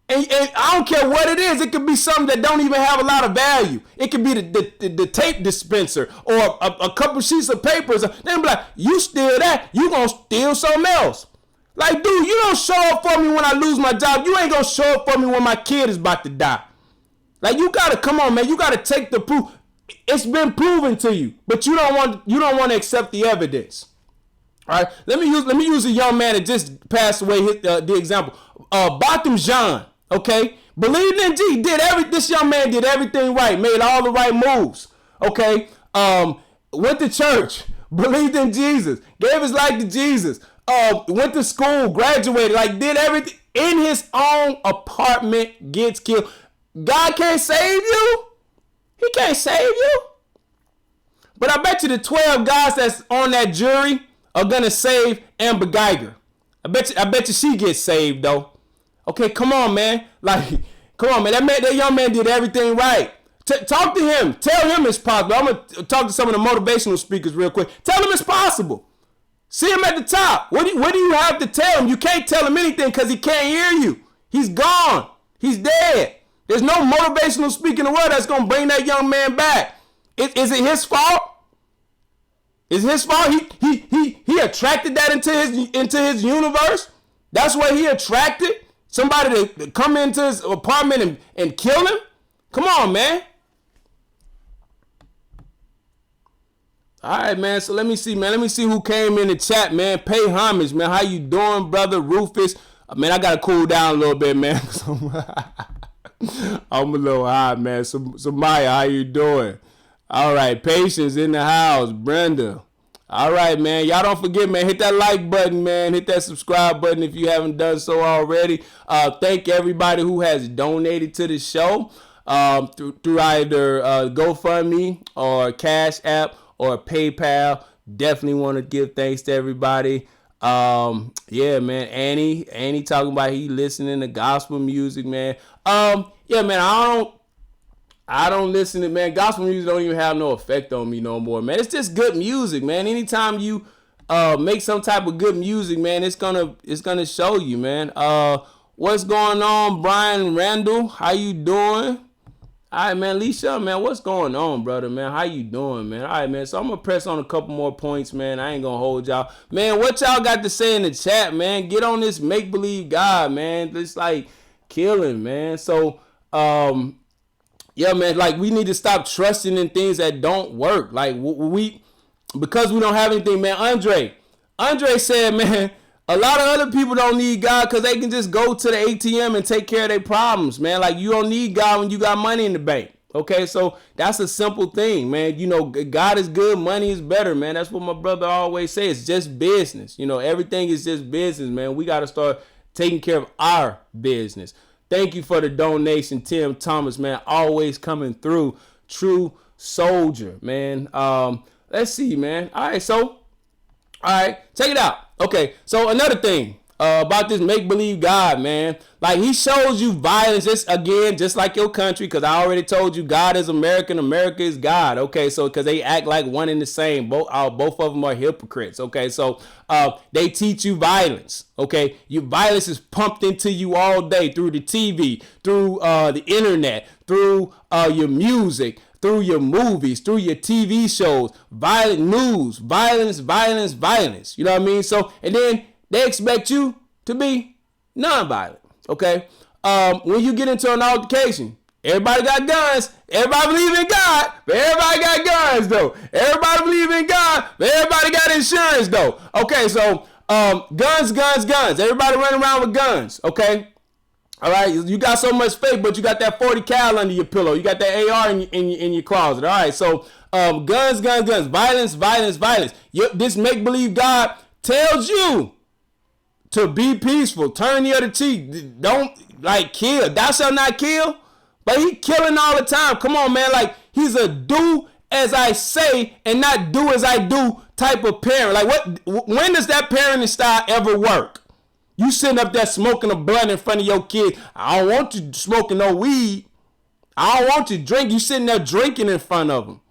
And I don't care what it is. It could be something that don't even have a lot of value. It could be the tape dispenser or a couple sheets of papers. Then be like, you steal that, you gonna steal something else. Like, dude, you don't show up for me when I lose my job. You ain't gonna show up for me when my kid is about to die. Like, you gotta come on, man. You gotta take the proof. It's been proven to you, but you don't want to accept the evidence. All right. Let me use a young man that just passed away. The example, Botham Jean. Okay, believed in G, this young man did everything right, made all the right moves. Okay, went to church, believed in Jesus, gave his life to Jesus, went to school, graduated, like did everything in his own apartment, gets killed. God can't save you. He can't save you. But I bet you the 12 guys that's on that jury are gonna save Amber Geiger. I bet you she gets saved though. Okay, come on, man. Like, come on, man. That young man did everything right. Talk to him. Tell him it's possible. I'm going to talk to some of the motivational speakers real quick. Tell him it's possible. See him at the top. What do you have to tell him? You can't tell him anything because he can't hear you. He's gone. He's dead. There's no motivational speaker in the world that's going to bring that young man back. Is it his fault? Is it his fault? He attracted that into his universe? That's what he attracted? Somebody to come into his apartment and kill him? Come on, man. All right, man. So let me see, man. Let me see who came in the chat, man. Pay homage, man. How you doing, brother Rufus? Man, I got to cool down a little bit, man. I'm a little high, man. So Maya, how you doing? All right. Patience in the house. Brenda. All right, man. Y'all don't forget, man. Hit that like button, man. Hit that subscribe button if you haven't done so already. Thank everybody who has donated to the show through either GoFundMe or Cashapp or PayPal. Definitely want to give thanks to everybody. Yeah, man. Annie talking about he listening to gospel music, man. Yeah, man. I don't listen to, man, gospel music don't even have no effect on me no more, man. It's just good music, man. Anytime you make some type of good music, man, it's gonna show you, man. What's going on, Brian Randall? How you doing? All right, man. Leisha, man, what's going on, brother, man? How you doing, man? All right, man. So I'm gonna press on a couple more points, man. I ain't gonna hold y'all. Man, what y'all got to say in the chat, man? Get on this make-believe God, man. It's like killing, man. So, yeah, man, like we need to stop trusting in things that don't work. Like because we don't have anything, man. Andre said, man, a lot of other people don't need God because they can just go to the ATM and take care of their problems, man. Like you don't need God when you got money in the bank. Okay, so that's a simple thing, man. You know, God is good, money is better, man. That's what my brother always says. It's just business. You know, everything is just business, man. We got to start taking care of our business. Thank you for the donation, Tim Thomas, man. Always coming through. True soldier, man. Let's see, man. All right, check it out. Okay, so another thing about this make-believe God, man. Like, he shows you violence, just like your country, because I already told you God is American, America is God. Okay, so because they act like one and the same. Both of them are hypocrites. Okay, so they teach you violence. Okay, your violence is pumped into you all day through the TV, through the internet, through your music, through your movies, through your TV shows, violent news, violence. You know what I mean? So, and then they expect you to be nonviolent. Okay. When you get into an altercation, Everybody got guns. Everybody believe in God, but everybody got guns though. Everybody believe in God, but everybody got insurance though. Okay, so guns. Everybody running around with guns. Okay. All right, you got so much faith, but you got that 40 cal under your pillow. You got that AR in your closet. All right, so guns, violence. This make-believe God tells you to be peaceful, turn the other cheek, don't kill. Thou shalt not kill, but he killing all the time. Come on, man, he's a do as I say and not do as I do type of parent. When does that parenting style ever work? You sitting up there smoking a blunt in front of your kids. I don't want you smoking no weed. I don't want you drink. You sitting there drinking in front of them.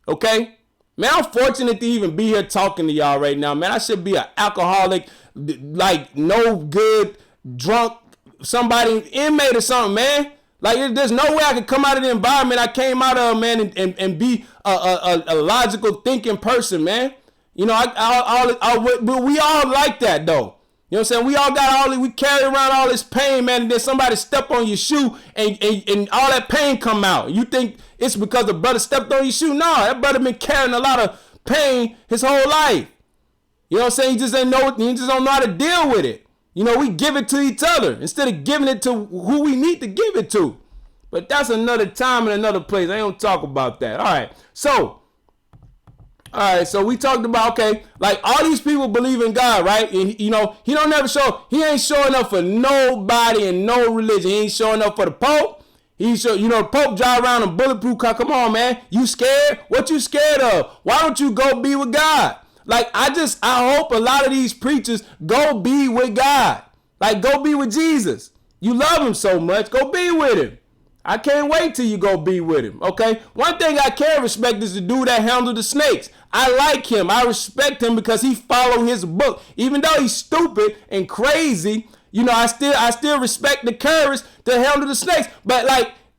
Okay? Man, I'm fortunate to even be here talking to y'all right now, man. I should be an alcoholic, no good, drunk, somebody, inmate or something, man. There's no way I could come out of the environment I came out of, man, and be a logical thinking person, man. You know, we all like that, though. You know what I'm saying? We all got we carry around all this pain, man, and then somebody step on your shoe and all that pain come out. You think it's because the brother stepped on your shoe? No, that brother been carrying a lot of pain his whole life. You know what I'm saying? He just don't know how to deal with it. You know, we give it to each other instead of giving it to who we need to give it to. But that's another time and another place. I don't talk about that. All right, so we talked about, okay, all these people believe in God, right? And, you know, he ain't showing up for nobody and no religion. He ain't showing up for the Pope. The Pope drive around in bulletproof car. Come on, man. You scared? What you scared of? Why don't you go be with God? I hope a lot of these preachers go be with God. Go be with Jesus. You love him so much. Go be with him. I can't wait till you go be with him, okay? One thing I can respect is the dude that handled the snakes. I like him. I respect him because he followed his book. Even though he's stupid and crazy, you know, I still respect the courage to handle the snakes. But,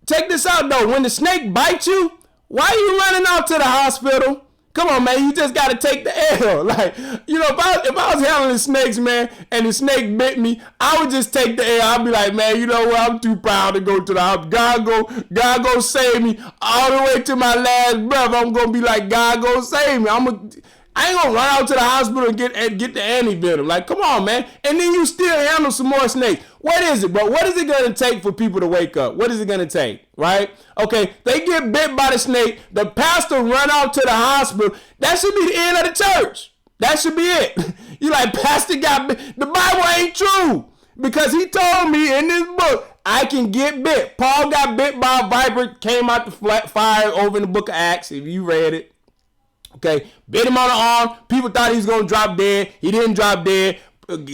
check this out, though. When the snake bites you, why are you running out to the hospital? Come on, man. You just got to take the L. If I was handling snakes, man, and the snake bit me, I would just take the L. I'd be like, man, you know what? I'm too proud to go to the hospital. God go save me all the way to my last breath. I'm going to be like, God go save me. I ain't going to run out to the hospital and get the antivenom. Come on, man. And then you still handle some more snakes. What is it, bro? What is it going to take for people to wake up? What is it going to take, right? Okay, they get bit by the snake. The pastor run out to the hospital. That should be the end of the church. That should be it. You pastor got bit. The Bible ain't true because he told me in this book, I can get bit. Paul got bit by a viper, came out the fire over in the book of Acts, if you read it. Okay, bit him on the arm. People thought he was going to drop dead. He didn't drop dead.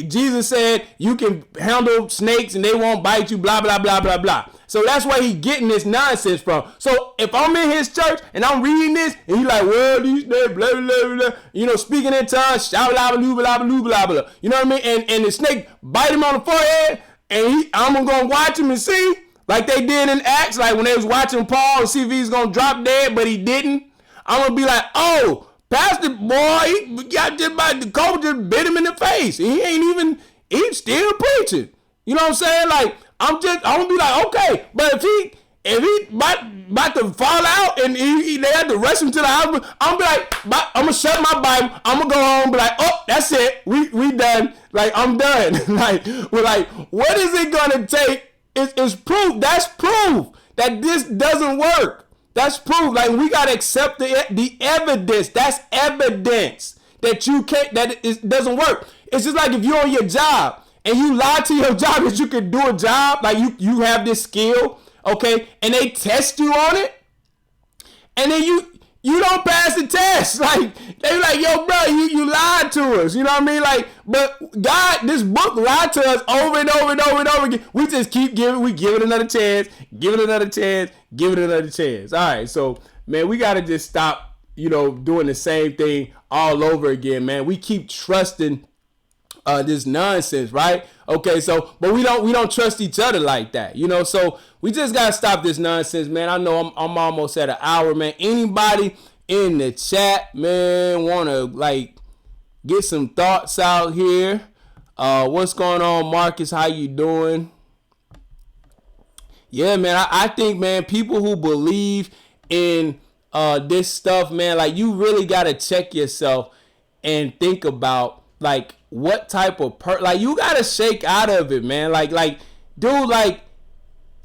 Jesus said you can handle snakes and they won't bite you, blah, blah, blah, blah, blah. So that's where he getting this nonsense from. So if I'm in his church and I'm reading this and he well, these snakes, blah, blah, blah, you know, speaking in tongues, shout, blah, blah, blah, blah, blah, blah. You know what I mean? And the snake bite him on the forehead and I'm going to watch him and see like they did in Acts, when they was watching Paul to see if he's going to drop dead, but he didn't. I'm going to be like, oh, Pastor boy, he got just by the coach just bit him in the face. He's still preaching. You know what I'm saying? I'm gonna be like, okay, but if he about to fall out and they had to rush him to the hospital, I'm gonna be like, I'm gonna shut my Bible. I'm gonna go home and be like, oh, that's it. We done. I'm done. What is it gonna take? It's proof. That's proof that this doesn't work. That's proof. We gotta accept the evidence. That's evidence that it doesn't work. It's just like if you're on your job and you lie to your job that you can do a job, you have this skill, okay, and they test you on it, and then you don't pass the test. They be like, yo, bro, you lied to us. You know what I mean? But God, this book lied to us over and over and over and over again. We just keep give it another chance, give it another chance, give it another chance. All right, so, man, we got to just stop, doing the same thing all over again, man. We keep trusting this nonsense, right? Okay, so, but we don't trust each other like that, so we just gotta stop this nonsense, man. I know I'm almost at an hour, man. Anybody in the chat, man, wanna get some thoughts out here? What's going on, Marcus? How you doing? Yeah, man. I think, man, people who believe in this stuff, man, like you really gotta check yourself and think about like what type of like you gotta shake out of it, man. Like, dude, like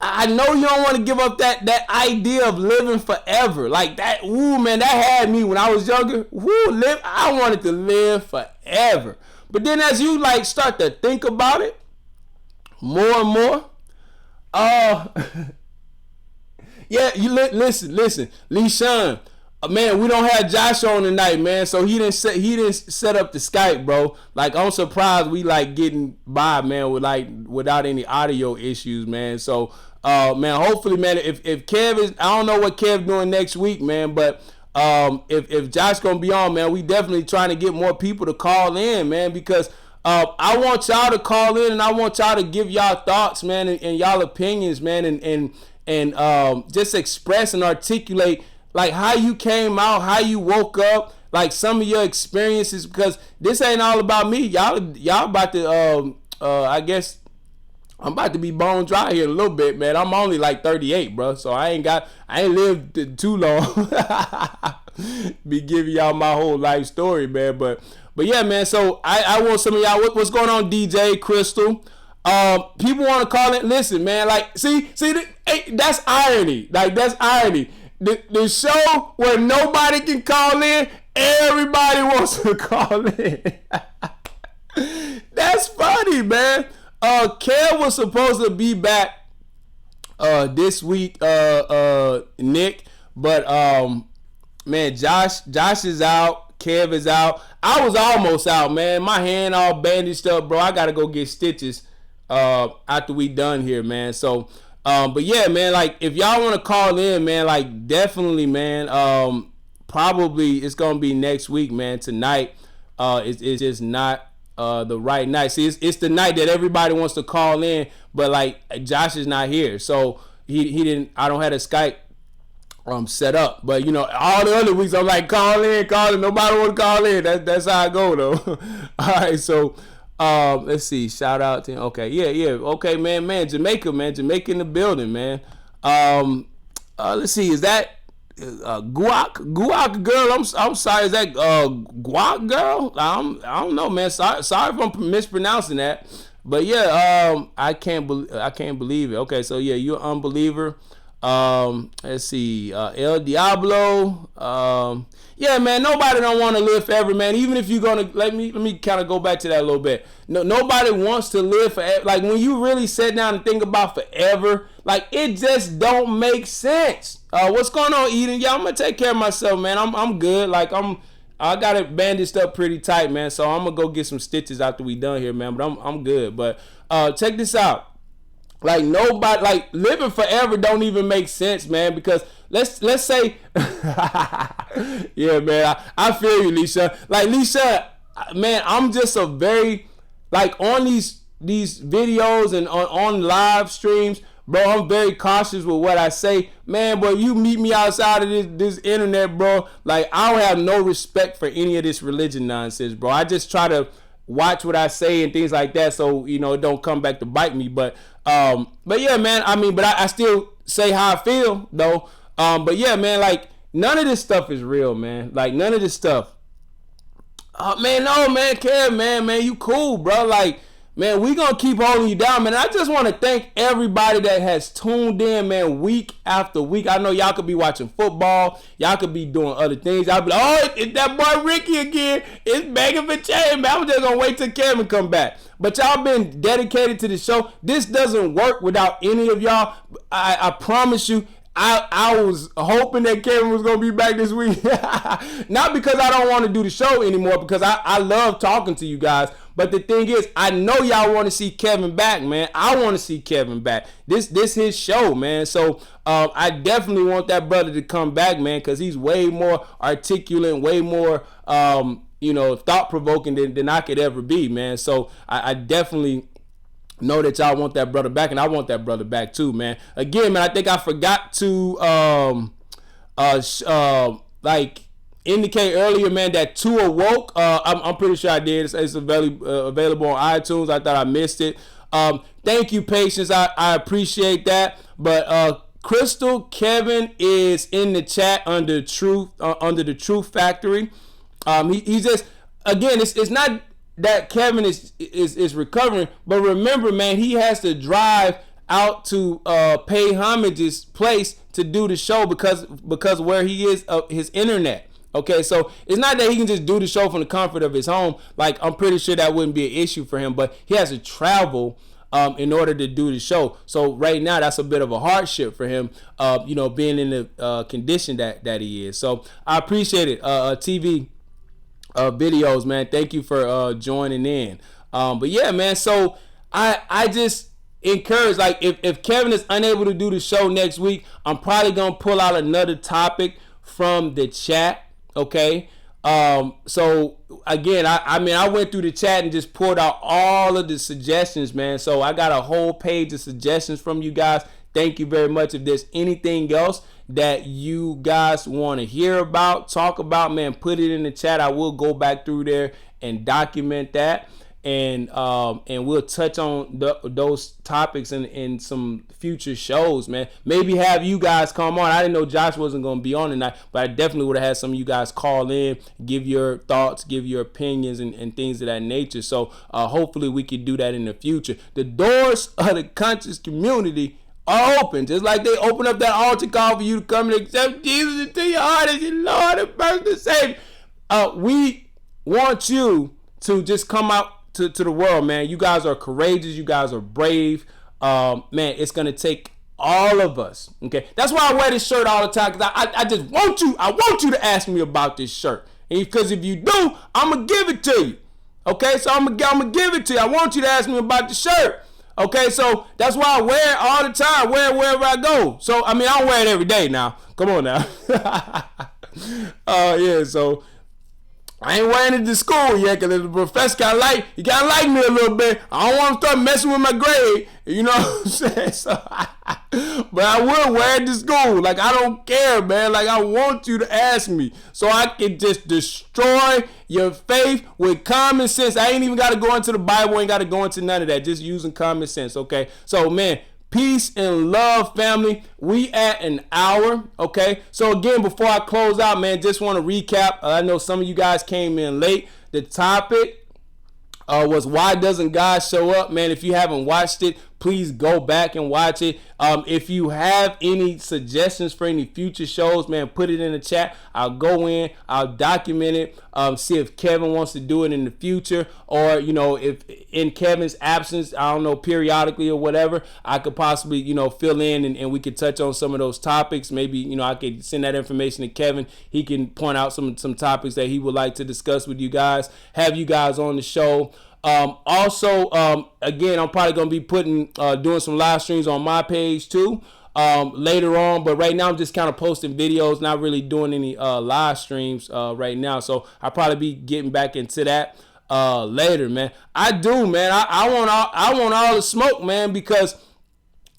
I know you don't want to give up that idea of living forever. Like that, ooh, man, that had me when I was younger. I wanted to live forever. But then as you like start to think about it more and more, uh yeah, you listen, Lee Sean. Man, we don't have Josh on tonight, man. So he didn't set up the Skype, bro. Like I'm surprised we like getting by, man, without any audio issues, man. So man, hopefully, man, if Kev is, I don't know what Kev doing next week, man, but if Josh gonna be on, man, we definitely trying to get more people to call in, man, because I want y'all to call in and I want y'all to give y'all thoughts, man, and y'all opinions, man, and just express and articulate like how you came out, how you woke up, like some of your experiences, because this ain't all about me. Y'all about to I guess I'm about to be bone dry here in a little bit, man. I'm only like 38, bro, so I ain't lived too long. Be giving y'all my whole life story, man, but yeah, man. So I want some of y'all. What's going on, DJ Crystal? People want to call it. Listen, man. Like, see, that's irony. Like, that's irony. The show where nobody can call in, everybody wants to call in. That's funny, man. Kev was supposed to be back this week, Nick, but man, Josh is out, Kev is out. I was almost out, man. My hand all bandaged up, bro. I gotta go get stitches after we done here, man. So but yeah, man, like if y'all want to call in, man, like definitely, man. Probably it's gonna be next week, man. Tonight it's just not the right night. See, it's the night that everybody wants to call in, but like Josh is not here, so he didn't. I don't have a Skype set up, but you know all the other weeks I'm like call in. Nobody want to call in. That's how I go though. All right, so. Let's see. Shout out to okay, yeah. Okay, man, Jamaica in the building, man. Let's see. Is that Guac girl? I'm sorry. Is that Guac girl? I don't know, man. Sorry if I'm mispronouncing that. But yeah, I can't believe it. Okay, so yeah, you're an unbeliever. Let's see. El Diablo. Yeah, man, nobody don't want to live forever, man. Even if you're gonna let me kind of go back to that a little bit. Nobody wants to live forever. Like when you really sit down and think about forever, like it just don't make sense. What's going on, Eden? Yeah, I'm gonna take care of myself, man. I'm good. Like I got it bandaged up pretty tight, man. So I'm gonna go get some stitches after we done here, man. But I'm good. But check this out. Like nobody, like living forever don't even make sense, man. Because let's say, yeah, man, I feel you, Lisa. Like Lisa, man, I'm just a very like on these videos and on live streams, bro. I'm very cautious with what I say, man. Boy, you meet me outside of this internet, bro. Like I don't have no respect for any of this religion nonsense, bro. I just try to watch what I say and things like that, so you know it don't come back to bite me. But yeah, man. I mean, but I still say how I feel though. But yeah, man. Like none of this stuff is real, man. Like none of this stuff. Man, no, man, Kev, man, you cool, bro. Like, man, we gonna keep holding you down, man. I just want to thank everybody that has tuned in, man, week after week. I know y'all could be watching football, y'all could be doing other things. Y'all be like, oh, it's that boy Ricky again. It's begging for change, man. I'm just gonna wait till Kevin come back. But y'all been dedicated to the show. This doesn't work without any of y'all. I promise you. I was hoping that Kevin was going to be back this week. Not because I don't want to do the show anymore, because I love talking to you guys. But the thing is, I know y'all want to see Kevin back, man. I want to see Kevin back. This his show, man. So I definitely want that brother to come back, man, because he's way more articulate, way more thought-provoking than I could ever be, man. So I definitely know that y'all want that brother back, and I want that brother back too, man. Again, man, I think I forgot to indicate earlier, man, that Tua woke. I'm pretty sure I did. It's available on iTunes. I thought I missed it. Thank you, Patience. I appreciate that. But Crystal Kevin is in the chat under the Truth Factory. He just, again, it's not that Kevin is recovering, but remember, man, he has to drive out to pay homage's place to do the show because where he is, his internet. Okay, so it's not that he can just do the show from the comfort of his home. Like, I'm pretty sure that wouldn't be an issue for him, but he has to travel in order to do the show. So right now, that's a bit of a hardship for him, being in the condition that he is. So I appreciate it, TV videos, man. Thank you for joining in. But yeah, man, so I just encourage, like, if Kevin is unable to do the show next week, I'm probably going to pull out another topic from the chat. Okay. So again, I went through the chat and just pulled out all of the suggestions, man. So I got a whole page of suggestions from you guys. Thank you very much. If there's anything else that you guys want to hear about, talk about, man, put it in the chat. I will go back through there and document that. And we'll touch on those topics in some future shows, man. Maybe have you guys come on. I didn't know Josh wasn't going to be on tonight, but I definitely would have had some of you guys call in, give your thoughts, give your opinions, and things of that nature. So hopefully we could do that in the future. The doors of the conscious community are open, just like they open up that altar call for you to come and accept Jesus into your heart as your Lord and personal Savior. We want you to just come out to the world, man. You guys are courageous. You guys are brave. Man, it's going to take all of us. Okay. That's why I wear this shirt all the time. Because I just want you. I want you to ask me about this shirt. And because if you do, I'm going to give it to you. Okay. So I'm going to give it to you. I want you to ask me about the shirt. Okay. So that's why I wear it all the time. Wear it wherever I go. So, I mean, I don't wear it every day now. Come on now. Yeah. So I ain't wearing it to school yet because the professor he gotta like me a little bit. I don't want to start messing with my grade. You know what I'm saying? So but I will wear it to school. Like, I don't care, man. Like, I want you to ask me so I can just destroy your faith with common sense. I ain't even got to go into the Bible. Ain't got to go into none of that. Just using common sense, okay? So, man, peace and love, family. We at an hour, okay? So again, before I close out, man, just want to recap. I know some of you guys came in late. The topic was why doesn't God show up? Man, if you haven't watched it, please go back and watch it. If you have any suggestions for any future shows, man, put it in the chat. I'll go in, I'll document it, see if Kevin wants to do it in the future, or, if in Kevin's absence, I don't know, periodically or whatever, I could possibly, fill in and we could touch on some of those topics. Maybe, I could send that information to Kevin. He can point out some topics that he would like to discuss with you guys, have you guys on the show. Also, again, I'm probably going to be doing some live streams on my page too, later on, but right now I'm just kind of posting videos, not really doing any, live streams, right now. So I'll probably be getting back into that, later, man. I want all the smoke, man, because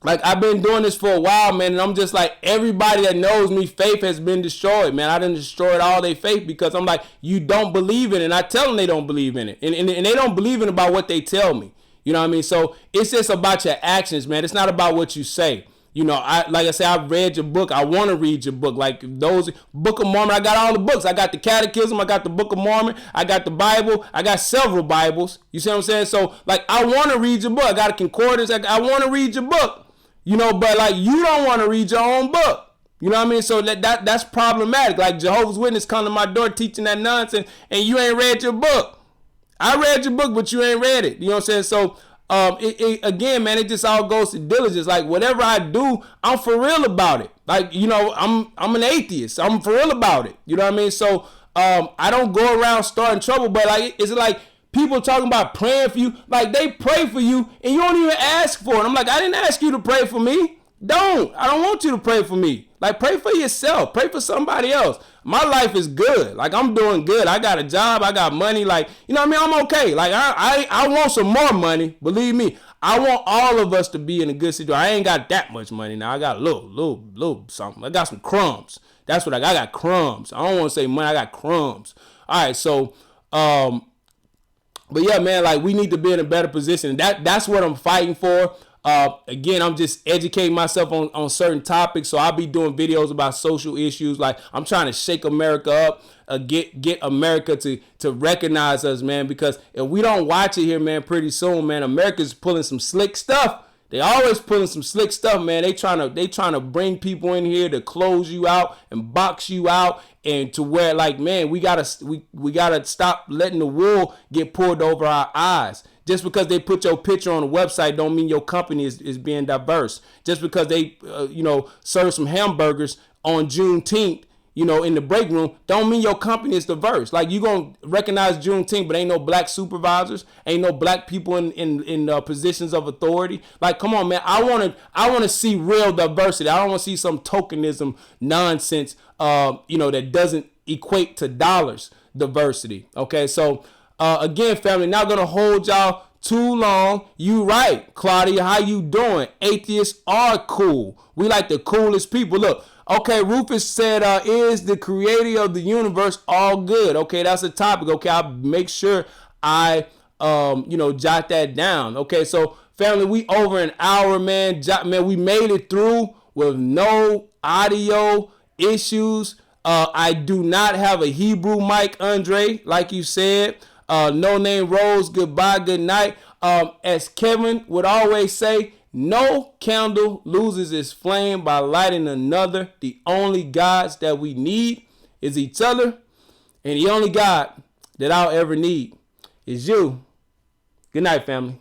like, I've been doing this for a while, man, and I'm just like, everybody that knows me, faith has been destroyed, man. I done destroyed all their faith because I'm like, you don't believe in it. And I tell them they don't believe in it. And they don't believe in it about what they tell me. You know what I mean? So it's just about your actions, man. It's not about what you say. Like I said, I've read your book. I want to read your book. Like those Book of Mormon, I got all the books. I got the Catechism. I got the Book of Mormon. I got the Bible. I got several Bibles. You see what I'm saying? So, like, I want to read your book. I got a concordance. I want to read your book. But like, you don't want to read your own book. You know what I mean? So that's problematic. Like, Jehovah's Witness come to my door teaching that nonsense, and you ain't read your book. I read your book, but you ain't read it. You know what I'm saying? So, again, man, it just all goes to diligence. Like, whatever I do, I'm for real about it. Like, I'm an atheist. I'm for real about it. You know what I mean? So, I don't go around starting trouble, but like, it's like, people talking about praying for you, like they pray for you and you don't even ask for it. I'm like, I didn't ask you to pray for me. I don't want you to pray for me. Like, pray for yourself. Pray for somebody else. My life is good. Like, I'm doing good. I got a job. I got money. Like, you know what I mean? I'm okay. Like, I want some more money. Believe me. I want all of us to be in a good situation. I ain't got that much money now. I got a little something. I got some crumbs. That's what I got crumbs. I don't want to say money. I got crumbs. All right. So, But yeah, man, like we need to be in a better position. That's what I'm fighting for. Again, I'm just educating myself on certain topics. So I'll be doing videos about social issues. Like I'm trying to shake America up, get America to recognize us, man. Because if we don't watch it here, man, pretty soon, man, America's pulling some slick stuff. They always pulling some slick stuff, man. They trying to bring people in here to close you out and box you out, and to where like, man, we gotta stop letting the wool get pulled over our eyes. Just because they put your picture on the website don't mean your company is being diverse. Just because they serve some hamburgers on Juneteenth, in the break room, don't mean your company is diverse. Like you gonna recognize Juneteenth, but ain't no black supervisors, ain't no black people in positions of authority. Like, come on, man. I wanna see real diversity. I don't want to see some tokenism nonsense. That doesn't equate to dollars diversity. Okay, so again, family, not gonna hold y'all too long. You right, Claudia. How you doing? Atheists are cool. We like the coolest people. Look. Okay, Rufus said, is the creator of the universe all good? Okay, that's a topic. Okay, I'll make sure I, jot that down. Okay, so family, we over an hour, man. We made it through with no audio issues. I do not have a Hebrew mic, Andre, like you said. No Name Rose, goodbye, good night. As Kevin would always say, no candle loses its flame by lighting another. The only gods that we need is each other. And the only God that I'll ever need is you. Good night, family.